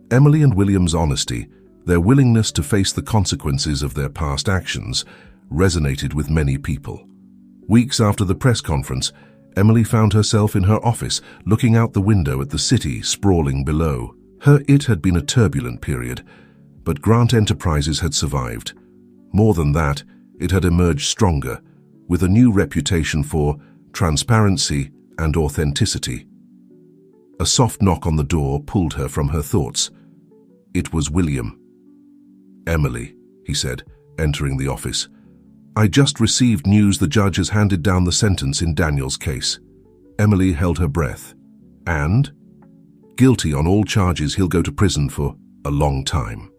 Emily and William's honesty, their willingness to face the consequences of their past actions, resonated with many people. Weeks after the press conference, Emily found herself in her office, looking out the window at the city sprawling below. It had been a turbulent period, but Grant Enterprises had survived. More than that, it had emerged stronger, with a new reputation for transparency and authenticity. A soft knock on the door pulled her from her thoughts. It was William. "Emily," he said, entering the office, "I just received news the judge has handed down the sentence in Daniel's case." Emily held her breath. "And?" "Guilty on all charges. He'll go to prison for a long time."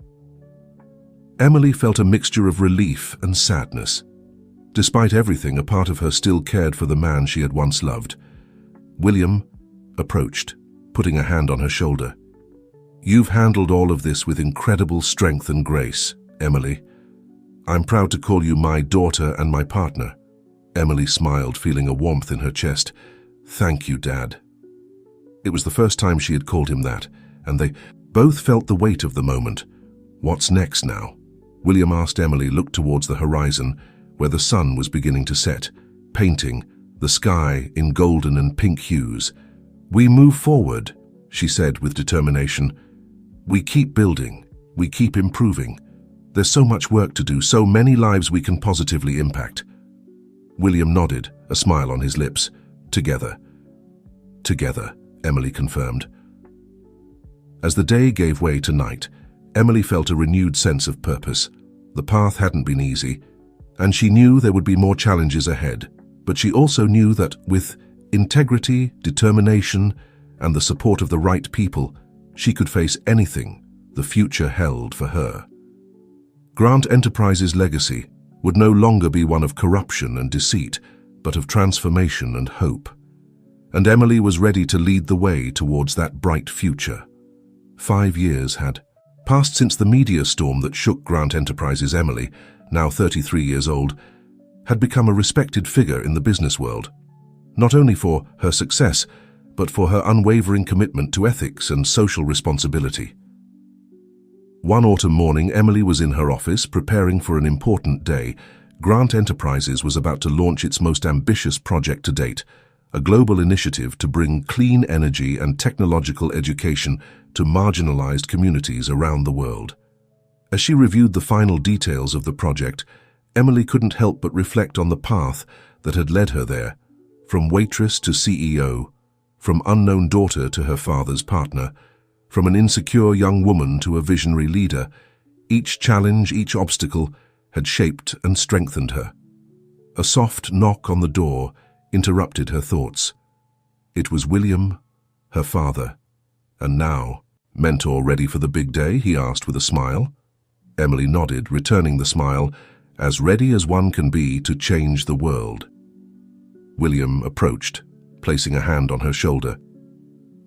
Emily felt a mixture of relief and sadness. Despite everything, a part of her still cared for the man she had once loved. William approached, putting a hand on her shoulder. "You've handled all of this with incredible strength and grace, Emily. I'm proud to call you my daughter and my partner." Emily smiled, feeling a warmth in her chest. "Thank you, Dad." It was the first time she had called him that, and they both felt the weight of the moment. "What's next now?" William asked. Emily looked towards the horizon, where the sun was beginning to set, painting the sky in golden and pink hues. "We move forward," she said with determination. "We keep building. We keep improving. There's so much work to do, so many lives we can positively impact." William nodded, a smile on his lips. "Together." "Together," Emily confirmed. As the day gave way to night, Emily felt a renewed sense of purpose. The path hadn't been easy, and she knew there would be more challenges ahead, but she also knew that with integrity, determination, and the support of the right people, she could face anything the future held for her. Grant Enterprises' legacy would no longer be one of corruption and deceit, but of transformation and hope. And Emily was ready to lead the way towards that bright future. 5 years had passed since the media storm that shook Grant Enterprises. Emily, now 33 years old, had become a respected figure in the business world, not only for her success, but for her unwavering commitment to ethics and social responsibility. One autumn morning, Emily was in her office preparing for an important day. Grant Enterprises was about to launch its most ambitious project to date, a global initiative to bring clean energy and technological education to marginalized communities around the world. As she reviewed the final details of the project, Emily couldn't help but reflect on the path that had led her there, from waitress to CEO, from unknown daughter to her father's partner, from an insecure young woman to a visionary leader. Each challenge, each obstacle, had shaped and strengthened her. A soft knock on the door interrupted her thoughts. It was William, her father. And now, mentor ready for the big day? He asked with a smile. Emily nodded, returning the smile, as ready as one can be to change the world. William approached, placing a hand on her shoulder.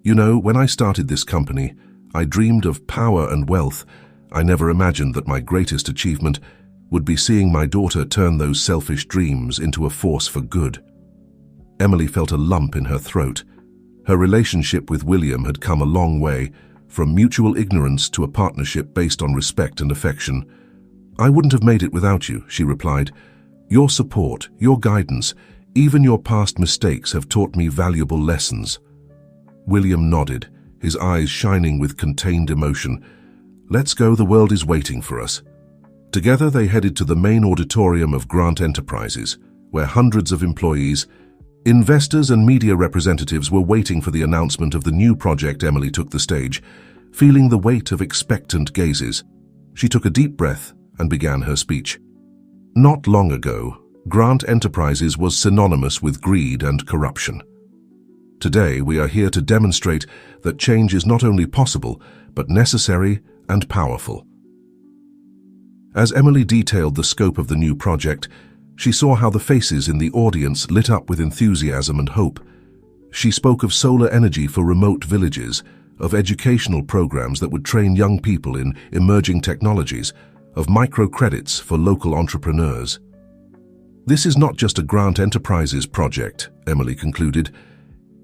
You know, when I started this company, I dreamed of power and wealth. I never imagined that my greatest achievement would be seeing my daughter turn those selfish dreams into a force for good. Emily felt a lump in her throat. Her relationship with William had come a long way, from mutual ignorance to a partnership based on respect and affection. I wouldn't have made it without you, she replied. Your support, your guidance, even your past mistakes have taught me valuable lessons. William nodded, his eyes shining with contained emotion. Let's go, the world is waiting for us. Together they headed to the main auditorium of Grant Enterprises, where hundreds of employees, investors and media representatives were waiting for the announcement of the new project. Emily took the stage, feeling the weight of expectant gazes. She took a deep breath and began her speech. Not long ago, Grant Enterprises was synonymous with greed and corruption. Today, we are here to demonstrate that change is not only possible, but necessary and powerful. As Emily detailed the scope of the new project, she saw how the faces in the audience lit up with enthusiasm and hope. She spoke of solar energy for remote villages, of educational programs that would train young people in emerging technologies, of microcredits for local entrepreneurs. This is not just a Grant Enterprises project, Emily concluded.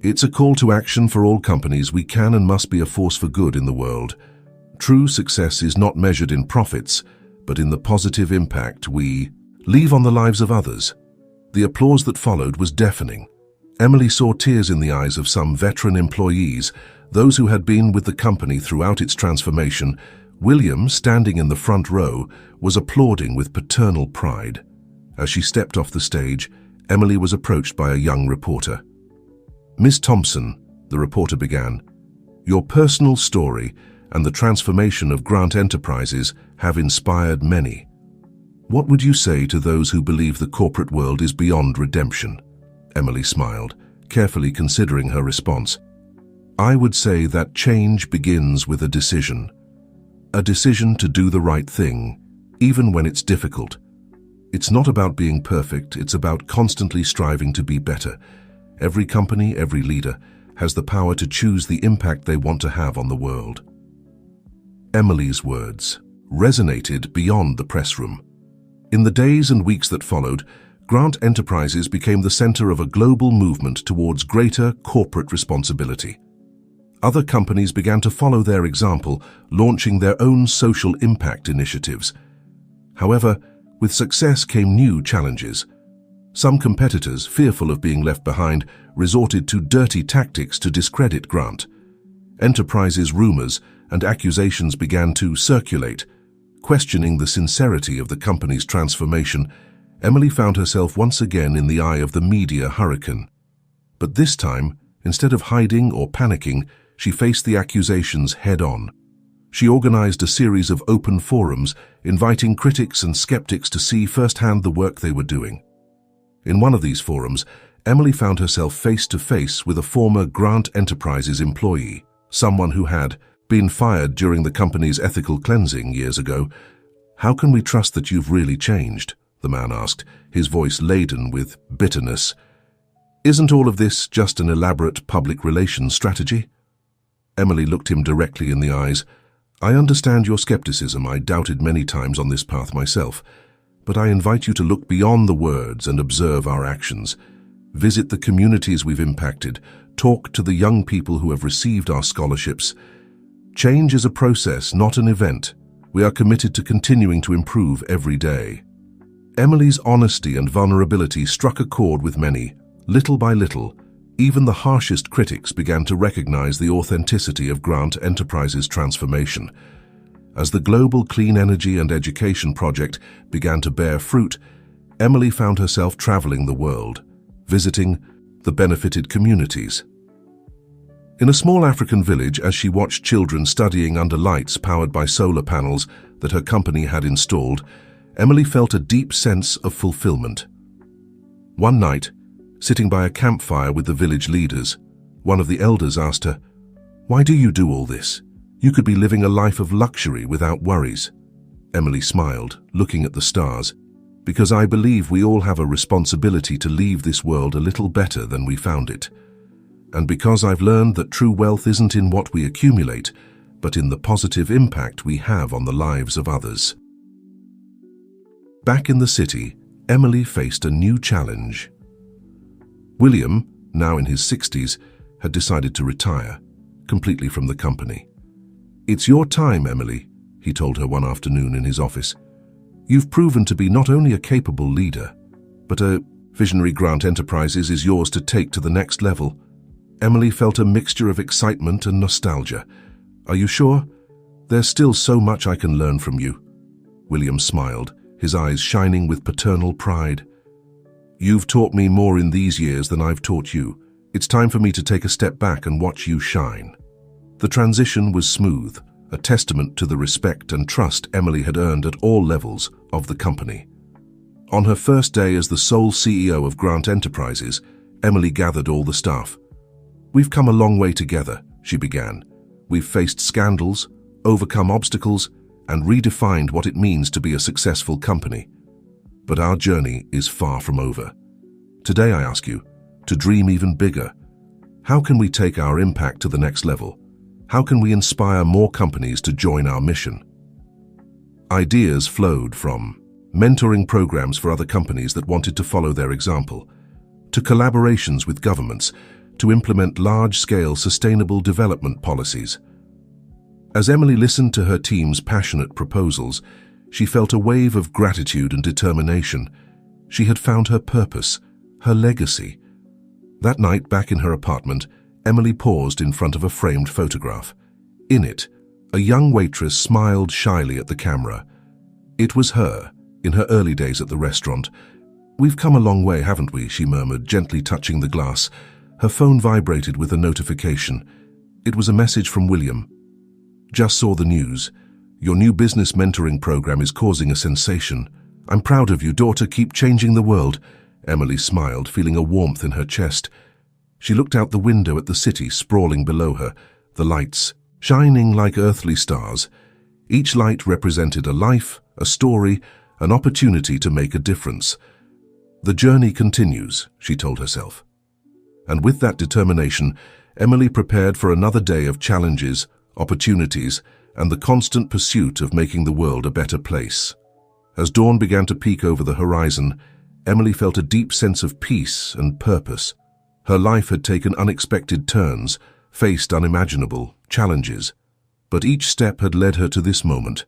It's a call to action for all companies. We can and must be a force for good in the world. True success is not measured in profits, but in the positive impact we leave on the lives of others. The applause that followed was deafening. Emily saw tears in the eyes of some veteran employees, those who had been with the company throughout its transformation. William, standing in the front row, was applauding with paternal pride. As she stepped off the stage, Emily was approached by a young reporter. Miss Thompson, the reporter began, your personal story and the transformation of Grant Enterprises have inspired many. What would you say to those who believe the corporate world is beyond redemption? Emily smiled, carefully considering her response. I would say that change begins with a decision to do the right thing, even when it's difficult. It's not about being perfect, it's about constantly striving to be better. Every company, every leader, has the power to choose the impact they want to have on the world. Emily's words resonated beyond the press room. In the days and weeks that followed, Grant Enterprises became the center of a global movement towards greater corporate responsibility. Other companies began to follow their example, launching their own social impact initiatives. However, with success came new challenges. Some competitors, fearful of being left behind, resorted to dirty tactics to discredit Grant. Enterprises' rumors and accusations began to circulate. Questioning the sincerity of the company's transformation, Emily found herself once again in the eye of the media hurricane. But this time, instead of hiding or panicking, she faced the accusations head-on. She organized a series of open forums, inviting critics and skeptics to see firsthand the work they were doing. In one of these forums, Emily found herself face-to-face with a former Grant Enterprises employee, someone who had been fired during the company's ethical cleansing years ago. How can we trust that you've really changed? the man asked, his voice laden with bitterness. Isn't all of this just an elaborate public relations strategy? Emily looked him directly in the eyes. I understand your skepticism. I doubted many times on this path myself. But I invite you to look beyond the words and observe our actions. Visit the communities we've impacted. Talk to the young people who have received our scholarships. Change is a process, not an event. We are committed to continuing to improve every day. Emily's honesty and vulnerability struck a chord with many. Little by little, even the harshest critics began to recognize the authenticity of Grant Enterprises' transformation. As the global clean energy and education project began to bear fruit, Emily found herself traveling the world, visiting the benefited communities. In a small African village, as she watched children studying under lights powered by solar panels that her company had installed, Emily felt a deep sense of fulfillment. One night, sitting by a campfire with the village leaders, one of the elders asked her, "Why do you do all this? You could be living a life of luxury without worries." Emily smiled, looking at the stars. "Because I believe we all have a responsibility to leave this world a little better than we found it. And because I've learned that true wealth isn't in what we accumulate, but in the positive impact we have on the lives of others." Back in the city, Emily faced a new challenge. William, now in his 60s, had decided to retire, completely from the company. "It's your time, Emily," he told her one afternoon in his office. "You've proven to be not only a capable leader, but a visionary. Grant Enterprises is yours to take to the next level." Emily felt a mixture of excitement and nostalgia. "Are you sure? There's still so much I can learn from you." William smiled, his eyes shining with paternal pride. "You've taught me more in these years than I've taught you. It's time for me to take a step back and watch you shine." The transition was smooth, a testament to the respect and trust Emily had earned at all levels of the company. On her first day as the sole CEO of Grant Enterprises, Emily gathered all the staff. "We've come a long way together," she began. "We've faced scandals, overcome obstacles, and redefined what it means to be a successful company. But our journey is far from over. Today I ask you to dream even bigger. How can we take our impact to the next level? How can we inspire more companies to join our mission?" Ideas flowed from mentoring programs for other companies that wanted to follow their example, to collaborations with governments to implement large-scale sustainable development policies. As Emily listened to her team's passionate proposals, she felt a wave of gratitude and determination. She had found her purpose, her legacy. That night, back in her apartment, Emily paused in front of a framed photograph. In it, a young waitress smiled shyly at the camera. It was her, in her early days at the restaurant. "We've come a long way, haven't we?" she murmured, gently touching the glass. Her phone vibrated with a notification. It was a message from William. "Just saw the news. Your new business mentoring program is causing a sensation. I'm proud of you, daughter. Keep changing the world." Emily smiled, feeling a warmth in her chest. She looked out the window at the city sprawling below her, the lights shining like earthly stars. Each light represented a life, a story, an opportunity to make a difference. "The journey continues," she told herself. And with that determination, Emily prepared for another day of challenges, opportunities, and the constant pursuit of making the world a better place. As dawn began to peek over the horizon, Emily felt a deep sense of peace and purpose. Her life had taken unexpected turns, faced unimaginable challenges, but each step had led her to this moment.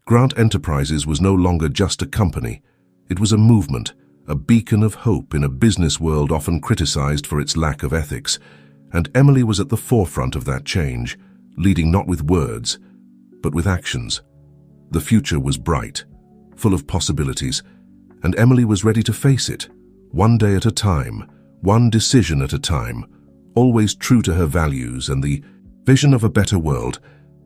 Grant Enterprises was no longer just a company. It was a movement, a beacon of hope in a business world often criticized for its lack of ethics, and Emily was at the forefront of that change, leading not with words, but with actions. The future was bright, full of possibilities, and Emily was ready to face it, one day at a time, one decision at a time, always true to her values and the vision of a better world.